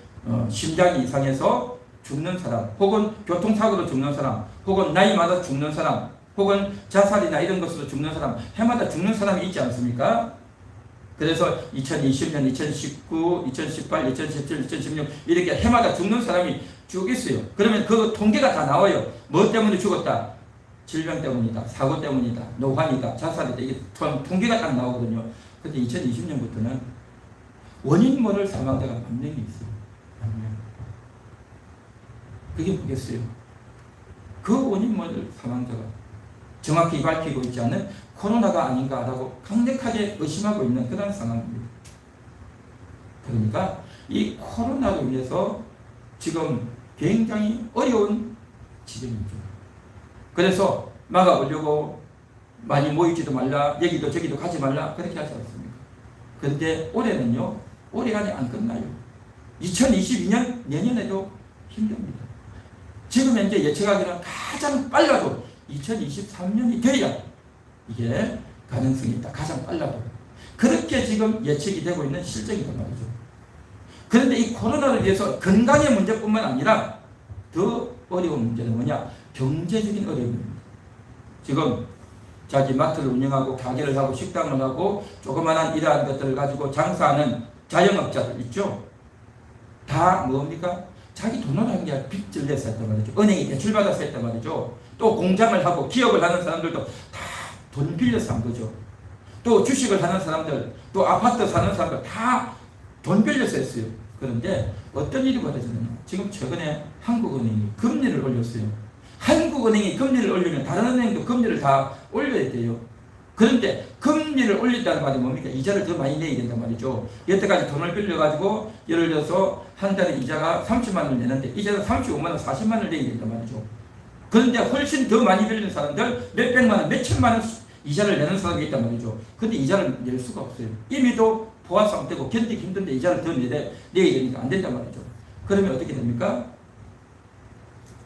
심장이 이상해서 죽는 사람, 혹은 교통사고로 죽는 사람, 혹은 나이 많아 죽는 사람, 혹은 자살이나 이런 것으로 죽는 사람, 해마다 죽는 사람이 있지 않습니까? 그래서 2020년, 2019, 2018, 2017, 2016 이렇게 해마다 죽는 사람이 쭉 있어요. 그러면 그 통계가 다 나와요. 뭐 때문에 죽었다? 질병 때문이다, 사고 때문이다, 노환이다, 자살이다. 이게 통계가 딱 나오거든요. 근데 2020년부터는 원인 모를 사망자가 만 명이 있어요. 만 명. 그게 뭐겠어요? 그 원인 모를 사망자가 정확히 밝히고 있지 않은 코로나가 아닌가라고 강력하게 의심하고 있는 그런 상황입니다. 그러니까 이 코로나로 인해서 지금 굉장히 어려운 지경이죠. 그래서 막아보려고 많이 모이지도 말라, 여기도 저기도 가지 말라, 그렇게 하지 않습니까? 그런데 올해는요, 오래간에 안 끝나요. 2022년 내년에도 힘듭니다. 지금 현재 예측하기는 가장 빨라도 2023년이 돼야 이게 가능성이 있다. 가장 빨라도. 그렇게 지금 예측이 되고 있는 실정이란 말이죠. 그런데 이 코로나를 위해서 건강의 문제뿐만 아니라 더 어려운 문제는 뭐냐? 경제적인 어려움입니다. 지금 자기 마트를 운영하고 가게를 하고 식당을 하고 조그마한 이러한 것들을 가지고 장사하는 자영업자들 있죠? 다 뭡니까? 자기 돈으로 한 게 아니라 빚을 내서 했단 말이죠. 은행이 대출받아서 했단 말이죠. 또 공장을 하고 기업을 하는 사람들도 다 돈 빌려서 한 거죠. 또 주식을 하는 사람들, 또 아파트 사는 사람들 다 돈 빌려서 했어요. 그런데 어떤 일이 벌어지느냐? 지금 최근에 한국은행이 금리를 올렸어요. 한국은행이 금리를 올리면 다른 은행도 금리를 다 올려야 돼요. 그런데 금리를 올린다는 말이 뭡니까? 이자를 더 많이 내야 된단 말이죠. 여태까지 돈을 빌려가지고 예를 들어서 한 달에 이자가 30만 원을 내는데 이자는 35만 원, 40만 원을 내야 된단 말이죠. 그런데 훨씬 더 많이 빌린 사람들 몇백만 원, 몇천만 원 이자를 내는 사람이 있단 말이죠. 근데 이자를 낼 수가 없어요. 이미도 보안 상태고 견디기 힘든데 이자를 더 내야 되니까 안 된단 말이죠. 그러면 어떻게 됩니까?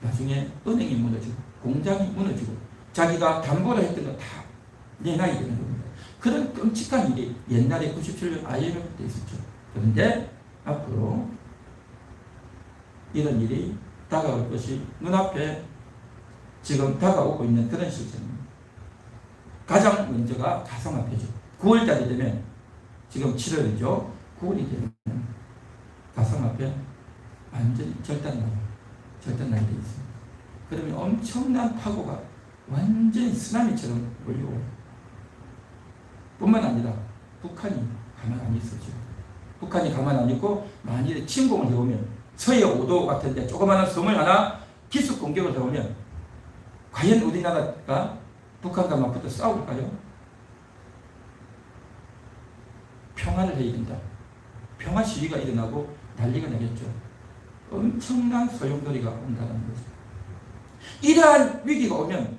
나중에 은행이 무너지고 공장이 무너지고 자기가 담보를 했던 거 다 내놔야 되는 겁니다. 그런 끔찍한 일이 옛날에 97년 IMF 때 있었죠. 그런데 앞으로 이런 일이 다가올 것이 눈앞에 지금 다가오고 있는 그런 실정입니다. 가장 먼저가 가상화폐죠. 9월달이 되면 지금 7월이죠. 9월이 되면 가상화폐 완전히 절단나게 돼 있습니다. 그러면 엄청난 파고가 완전히 쓰나미처럼 몰려와요. 뿐만 아니라 북한이 가만 안 있었죠. 북한이 가만 안 있고 만일에 침공을 해오면 서해 5도 같은데 조그마한 섬을 하나 기습 공격을 해오면 과연 우리나라가 북한과 맞붙어 싸울까요? 평화를 해야 된다. 평화 시위가 일어나고 난리가 나겠죠. 엄청난 소용돌이가 온다는 거죠. 이러한 위기가 오면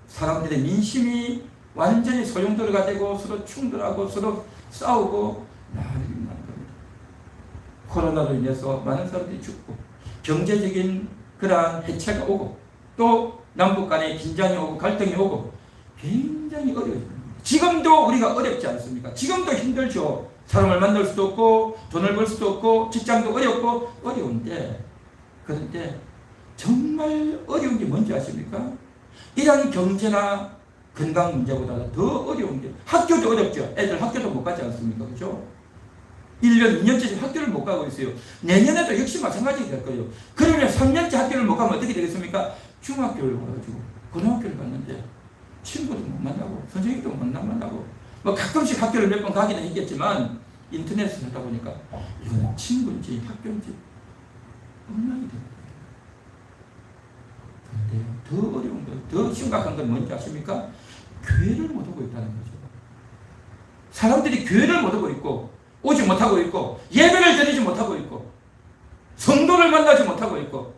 사람들의 민심이 완전히 소용돌이가 되고 서로 충돌하고 서로 싸우고 난리가 나는 겁니다. 코로나로 인해서 많은 사람들이 죽고 경제적인 그러한 해체가 오고 또 남북 간의 긴장이 오고 갈등이 오고 굉장히 어려워집니다. 지금도 우리가 어렵지 않습니까? 지금도 힘들죠. 사람을 만날 수도 없고 돈을 벌 수도 없고 직장도 어렵고 어려운데, 그런데 정말 어려운 게 뭔지 아십니까? 이런 경제나 건강 문제보다 더 어려운 게 학교도 어렵죠. 애들 학교도 못 가지 않습니까? 그죠? 1년, 2년째 학교를 못 가고 있어요. 내년에도 역시 마찬가지가 될 거예요. 그러면 3년째 학교를 못 가면 어떻게 되겠습니까? 중학교를 가가지고 고등학교를 갔는데 친구도 못 만나고 선생님도 못 만나고 뭐 가끔씩 학교를 몇 번 가기는 했겠지만 인터넷을 하다 보니까 이거는 친구인지 학교인지 엉망이 됩니다. 그런데요, 더 어려운 건, 더 심각한 건 뭔지 아십니까? 교회를 못 오고 있다는 거죠. 사람들이 교회를 못 오고 있고 오지 못하고 있고 예배를 드리지 못하고 있고 성도를 만나지 못하고 있고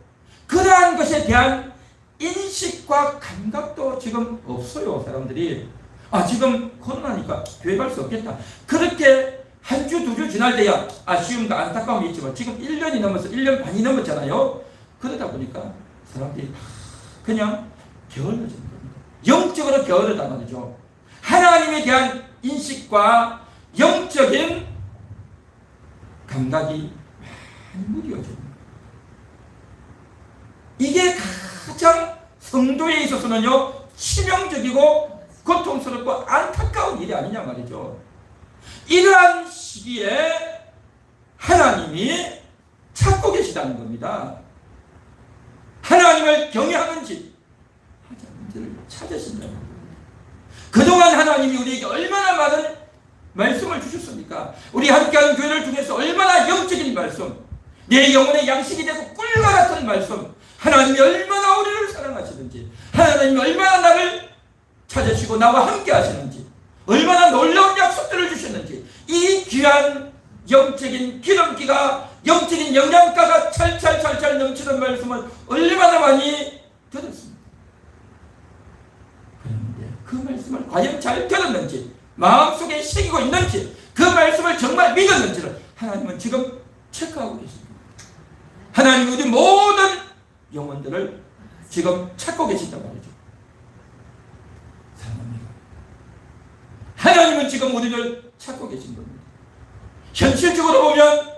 그러한 것에 대한 인식과 감각도 지금 없어요. 사람들이 지금 코로나니까 교회 갈 수 없겠다. 그렇게 한 주, 2주 지날 때야 아쉬움과 안타까움이 있지만 지금 1년이 넘어서 1년 반이 넘었잖아요. 그러다 보니까 사람들이 그냥 게을러지는 겁니다. 영적으로 게으르다 말이죠. 하나님에 대한 인식과 영적인 감각이 많이 무뎌집니다. 이게 가장 성도에 있어서는요 치명적이고 고통스럽고 안타까운 일이 아니냐 말이죠. 이러한 시기에 하나님이 찾고 계시다는 겁니다. 하나님을 경외하는지 하자는지를 찾으신다는 겁니다. 그동안 하나님이 우리에게 얼마나 많은 말씀을 주셨습니까? 우리 함께하는 교회를 통해서 얼마나 영적인 말씀, 내 영혼의 양식이 되고 꿀과 같은 말씀, 하나님이 얼마나 우리를 사랑하시는지, 하나님이 얼마나 나를 찾으시고 나와 함께 하시는지, 얼마나 놀라운 약속들을 주셨는지, 이 귀한 영적인 기름기가, 영적인 영양가가 찰찰찰찰 넘치는 말씀을 얼마나 많이 들었습니다. 그런데 그 말씀을 과연 잘 들었는지, 마음속에 새기고 있는지, 그 말씀을 정말 믿었는지를 하나님은 지금 체크하고 계십니다. 하나님은 우리 모든 영혼들을 지금 찾고 계신단 말이죠. 사랑합니다. 하나님은 지금 우리를 찾고 계신 겁니다. 현실적으로 보면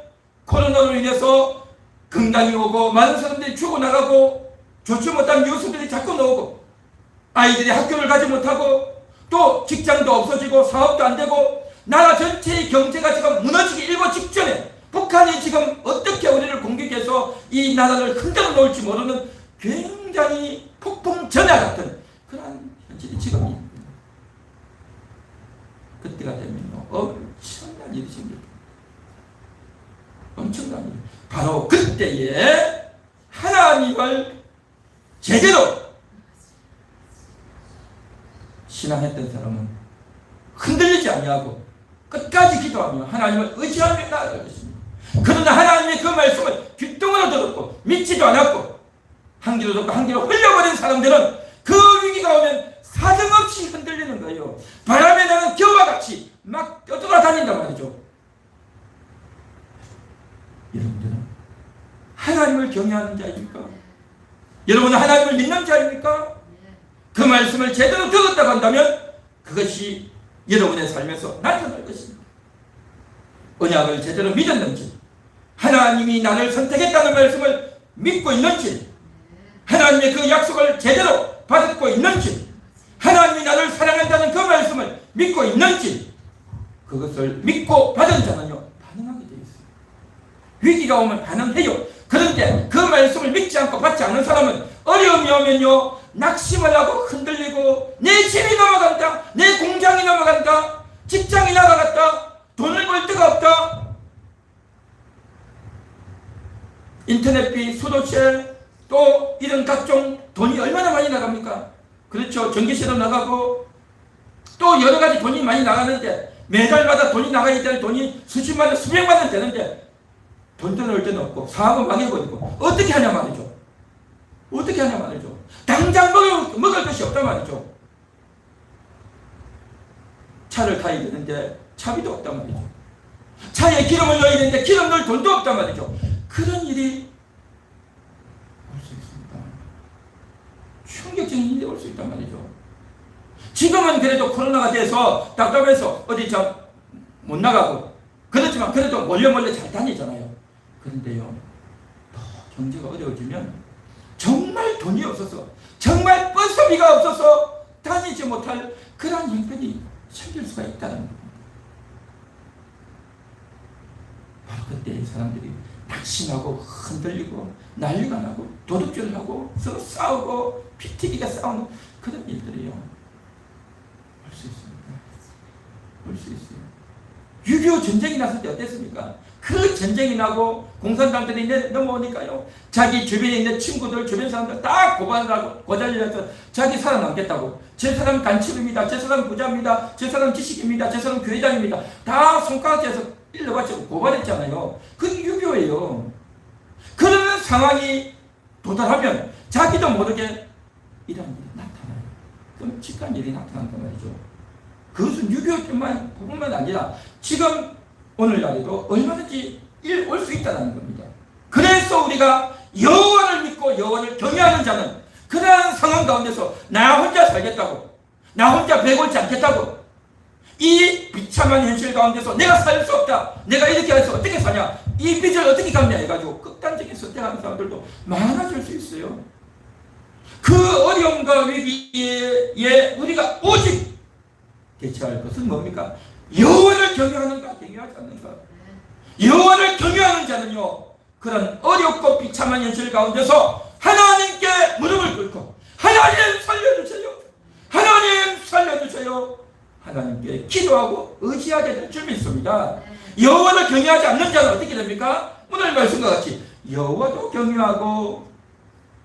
코로나로 인해서 건강이 오고 많은 사람들이 죽어나가고 좋지 못한 뉴스들이 자꾸 나오고 아이들이 학교를 가지 못하고 또 직장도 없어지고 사업도 안 되고 나라 전체의 경제가 지금 무너지기 일보 직전에 북한이 지금 어떻게 우리를 공격해서 이 나라를 흔들어 놓을지 모르는 굉장히 폭풍 전야 같은 그런 현실이 지금 있습니다. 그때가 되면요 엄청난 일이 생깁니다. 엄청난 일. 바로 그때에 하나님을 제대로 신앙했던 사람은 흔들리지 아니하고 끝까지 기도하며 하나님을 의지하며 나아갈 것입니다. 그러나 하나님의 그 말씀을 귓등으로 들었고 믿지도 않았고 한 귀로 듣고 한 귀로 흘려버린 사람들은 그 위기가 오면 사정없이 흔들리는 거예요. 바람에 나는 겨와 같이 막 떠돌아다닌단 말이죠. 여러분들은 하나님을 경외하는 자입니까? 여러분은 하나님을 믿는 자입니까? 그 말씀을 제대로 들었다고 한다면 그것이 여러분의 삶에서 나타날 것입니다. 언약을 제대로 믿었는지, 하나님이 나를 선택했다는 말씀을 믿고 있는지, 하나님의 그 약속을 제대로 받고 있는지, 하나님이 나를 사랑한다는 그 말씀을 믿고 있는지, 그것을 믿고 받은 자는요 반응하게 되어 있어요. 위기가 오면 반응해요. 그런데 그 말씀을 믿지 않고 받지 않은 사람은 어려움이 오면요 낙심을 하고 흔들리고 내 집이 넘어간다, 내 공장이 넘어간다, 직장이 나가갔다, 돈을 벌 데가 없다, 인터넷비, 수도세, 또 이런 각종 돈이 얼마나 많이 나갑니까? 그렇죠. 전기세도 나가고 또 여러 가지 돈이 많이 나가는데 매달마다 돈이 나가기 때문에 돈이 수십만 원, 수백만 원 되는데 돈도 넣을 데는 없고 사업은 망해버리고 어떻게 하냐 말이죠. 어떻게 하냐 말이죠. 당장 먹을 것이 없단 말이죠. 차를 타야 되는데 차비도 없단 말이죠. 차에 기름을 넣어야 되는데 기름 넣을 돈도 없단 말이죠. 그런 일이 올 수 있습니다. 충격적인 일이 올 수 있단 말이죠. 지금은 그래도 코로나가 돼서 답답해서 어디 못 나가고 그렇지만 그래도 몰래 잘 다니잖아요. 그런데요, 더 경제가 어려워지면 정말 돈이 없어서 정말 버스비가 없어서 다니지 못할 그런 형편이 생길 수가 있다는 겁니다. 바로 그때 사람들이 낙심하고 흔들리고 난리가 나고 도둑질을 하고 서로 싸우고 피튀기가 싸우는 그런 일들이요 올 수 있습니다. 올 수 있어요. 6.25 전쟁이 났을 때 어땠습니까? 그 전쟁이 나고 공산당들이 넘어오니까요, 자기 주변에 있는 친구들, 주변 사람들 다 고발을 하고 고자질해서 자기 살아남겠다고, 제 사람 간첩입니다, 제 사람 부자입니다, 제 사람 지식입니다, 제 사람 교회장입니다, 다 손가락질해서 일러바치고 고발했잖아요. 그게 6.25예요. 그러는 상황이 도달하면 자기도 모르게 이런 일이 나타나요. 끔찍한 일이 나타난단 말이죠. 그것은 6.25뿐만 아니라 지금 오늘날에도 얼마든지 일 올 수 있다는 겁니다. 그래서 우리가 여호와를 믿고 여호와를 경외하는 자는 그러한 상황 가운데서 나 혼자 살겠다고, 나 혼자 배골지 않겠다고, 이 비참한 현실 가운데서 내가 살 수 없다, 내가 이렇게 해서 어떻게 사냐, 이 빚을 어떻게 갚냐 해가지고 극단적인 선택하는 사람들도 많아질 수 있어요. 그 어려움과 위기에 우리가 오직 대처할 것은 뭡니까? 여호와를 경외하는가, 경외하지 않는가. 여호와를 경외하는 자는요, 그런 어렵고 비참한 현실 가운데서 하나님께 무릎을 꿇고 하나님 살려주세요, 하나님 살려주세요, 하나님께 기도하고 의지하게 될 줄 믿습니다. 여호와를 경외하지 않는 자는 어떻게 됩니까? 오늘 말씀과 같이 여호와도 경외하고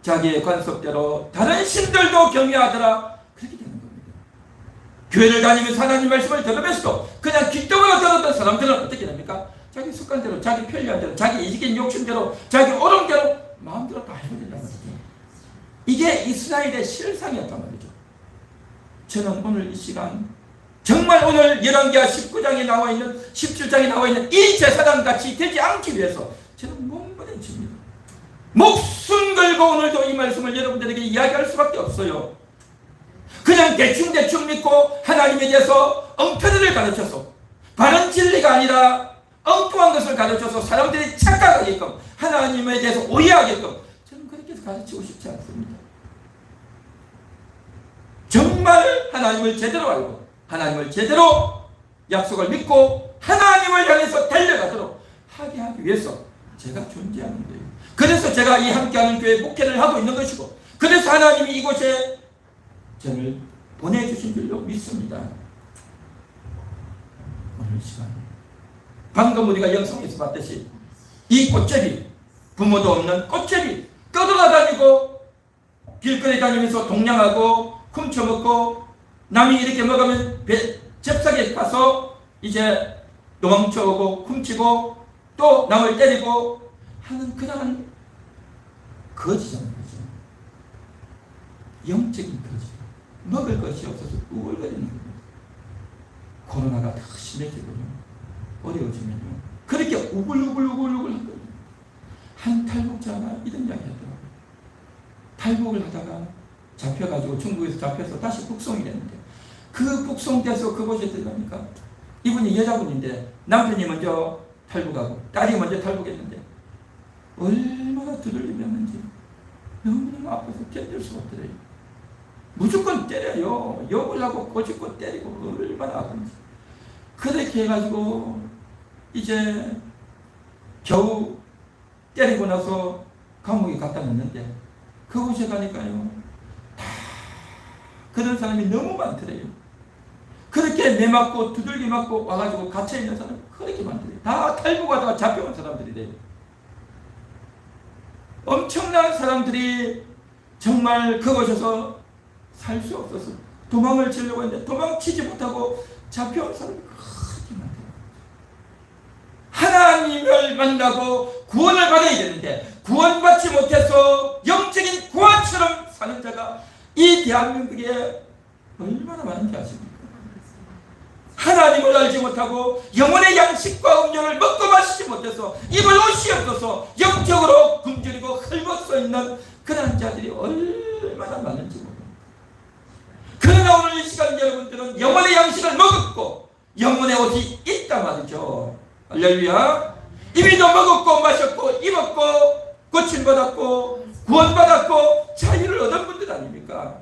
자기의 관습대로 다른 신들도 경외하더라, 그렇게 되는 겁니다. 교회를 다니면서 하나님 말씀을 들으면서도 그냥 귓등으로 들었던 사람들은 어떻게 됩니까? 자기 습관대로, 자기 편리한 대로, 자기 이기적인 욕심대로, 자기 오름대로 마음대로 다 해버린단 말이죠. 이게 이스라엘의 실상이었단 말이죠. 저는 오늘 이 시간 정말 오늘 열왕기하 19장에 나와 있는 17장에 나와 있는 이 제사장 같이 되지 않기 위해서 저는 몸부림칩니다. 목숨 걸고 오늘도 이 말씀을 여러분들에게 이야기할 수밖에 없어요. 그냥 대충 믿고 하나님에 대해서 엉터리를 가르쳐서 바른 진리가 아니라 엉뚱한 것을 가르쳐서 사람들이 착각하게끔, 하나님에 대해서 오해하게끔, 저는 그렇게 가르치고 싶지 않습니다. 정말 하나님을 제대로 알고 하나님을 제대로 약속을 믿고 하나님을 향해서 달려가도록 하게 하기 위해서 제가 존재하는 거예요. 그래서 제가 이 함께하는 교회 목회를 하고 있는 것이고, 그래서 하나님이 이곳에 저를 보내주신 줄로 믿습니다. 오늘 시간 방금 우리가 영성에서 봤듯이 이 꽃제비, 부모도 없는 꽃제비 떠돌아다니고 길거리 다니면서 동냥하고 훔쳐먹고, 남이 이렇게 먹으면 잽싸게 가서 이제 도망쳐오고 훔치고 또 남을 때리고 하는 그러한 거지잖아요. 영적인 거지. 먹을 것이 없어서 우울거리는 겁니다. 코로나가 더 심해지고요, 어려워지면요, 그렇게 우글우글한 거예요. 한 탈북자가 이런 이야기 하더라고요. 탈북을 하다가 잡혀가지고 중국에서 잡혀서 다시 북송이 됐는데, 그 북송돼서 그곳에 들어가니까 이분이 여자분인데 남편이 먼저 탈북하고 딸이 먼저 탈북했는데 얼마나 두들리면는지 너무너무 아파서 견딜 수가 없더래요. 무조건 때려요. 욕을 하고 꼬집고 때리고 얼마나 아픈지. 그렇게 해가지고 이제 겨우 때리고 나서 감옥에 갖다 놓는데, 그곳에 가니까요, 다 그런 사람이 너무 많더래요. 그렇게 매 맞고 두들기 맞고 와가지고 갇혀있는 사람이 그렇게 많더래요. 다 탈북하다가 잡혀온 사람들이래요. 엄청난 사람들이 정말 그곳에서 살 수 없어서 도망을 치려고 했는데 도망치지 못하고 잡혀온 사람이 구원을 만나고 구원을 받아야 되는데 구원받지 못해서 영적인 구원처럼 사는 자가 이 대한민국에 얼마나 많은지 아십니까? 하나님을 알지 못하고 영혼의 양식과 음료를 먹고 마시지 못해서 입을 옷이 없어서 영적으로 굶주리고 헐벗어 있는 그런 자들이 얼마나 많은지 모릅니다. 그러나 오늘 이 시간 여러분들은 영혼의 양식을 먹었고 영혼의 옷이 있단 말이죠. 할렐루야. 이미도 먹었고 마셨고 입었고 고침받았고 구원받았고 자유를 얻은 분들 아닙니까?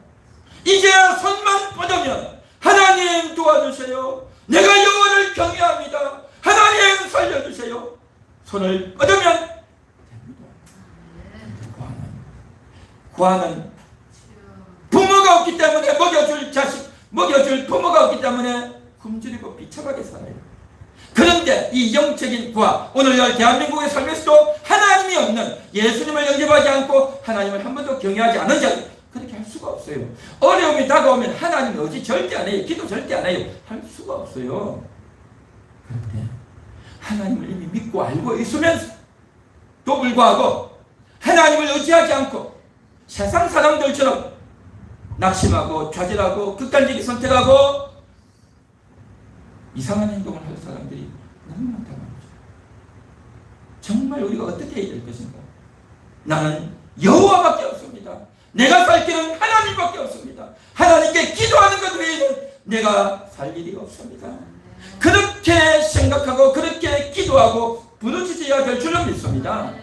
이제 손만 뻗으면 하나님 도와주세요. 내가 영혼을 경외합니다. 하나님 살려주세요. 손을 뻗으면 됩니다. 구하는 부모가 없기 때문에 먹여줄 자식, 먹여줄 부모가 없기 때문에 굶주리고 비참하게 살아요. 그런데 이 영적인 구하, 오늘날 대한민국의 삶에서도 하나님이 없는, 예수님을 영접하지 않고 하나님을 한 번도 경외하지 않은 자들, 그렇게 할 수가 없어요. 어려움이 다가오면 하나님 의지 절대 안 해요. 기도 절대 안 해요. 할 수가 없어요. 그런데 하나님을 이미 믿고 알고 있으면서 또 불구하고 하나님을 의지하지 않고 세상 사람들처럼 낙심하고 좌절하고 극단적인 선택하고 이상한 행동을 할 사람들이 너무 많다고 합니다. 정말 우리가 어떻게 해야 될 것인가? 나는 여호와밖에 없습니다. 내가 살 길은 하나님밖에 없습니다. 하나님께 기도하는 것 외에는 내가 살 일이 없습니다. 그렇게 생각하고 그렇게 기도하고 부르짖어야 될 줄은 믿습니다.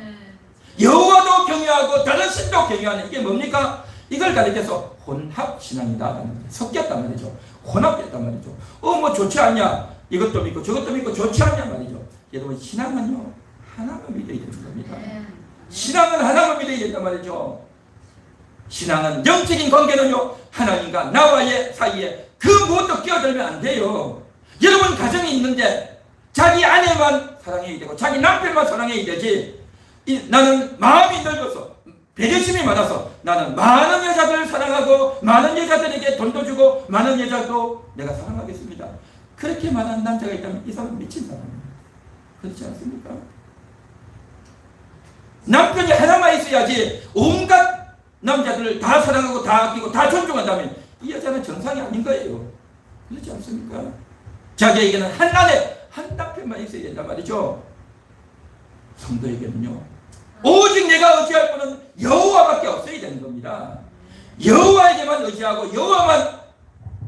여호와도 경외하고 다른 신도 경외하는 이게 뭡니까? 이걸 가리켜서 혼합신앙이다. 섞였단 말이죠. 혼합됐단 말이죠. 뭐 좋지 않냐? 이것도 믿고 저것도 믿고 좋지 않냐 말이죠. 여러분 신앙은요 하나만 믿어야 되는 겁니다. 신앙은 하나만 믿어야 된단 말이죠. 신앙은 영적인 관계는요 하나님과 나와의 사이에 그 무엇도 끼어들면 안 돼요. 여러분 가정이 있는데 자기 아내만 사랑해야 되고 자기 남편만 사랑해야 되지. 나는 마음이 넓어서 배려심이 많아서 나는 많은 여자들을 사랑하고 많은 여자들에게 돈도 주고 많은 여자도 내가 사랑하겠습니다. 그렇게 말하는 남자가 있다면 이 사람은 미친 사람입니다. 그렇지 않습니까? 남편이 하나만 있어야지 온갖 남자들을 다 사랑하고 다 아끼고 다 존중한다면 이 여자는 정상이 아닌 거예요. 그렇지 않습니까? 자기에게는 한 아내 한 남편만 있어야 된단 말이죠. 성도에게는요 오직 내가 의지할 분은 여호와밖에 없어야 되는 겁니다. 여호와에게만 의지하고 여호와만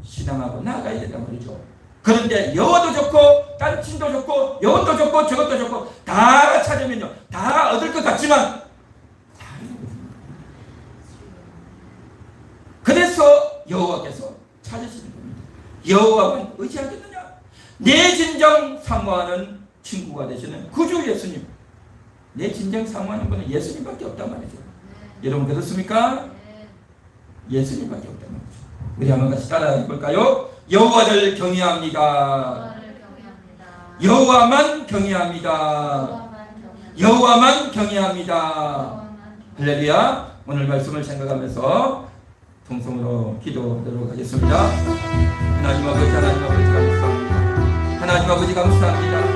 신앙하고 나아가야 된단 말이죠. 그런데 여호와도 좋고 딴친도 좋고 이것도 좋고 저것도 좋고 다 찾으면요 다 얻을 것 같지만 그래서 여호와께서 찾으시는 겁니다. 여호와만 의지하겠느냐? 내 진정 사모하는 친구가 되시는 구주 예수님. 내 진정 사모하는 분은 예수님밖에 없단 말이죠. 여러분 그렇습니까? 예수님밖에 없단 말이죠. 우리 한번 같이 따라해 볼까요? 여호와를 경외합니다. 여호와만 경외합니다. 여호와만 경외합니다. 할렐루야. 오늘 말씀을 생각하면서 통성으로 기도하도록 하겠습니다. 하나님 아버지 감사합니다. 하나님 아버지 감사합니다.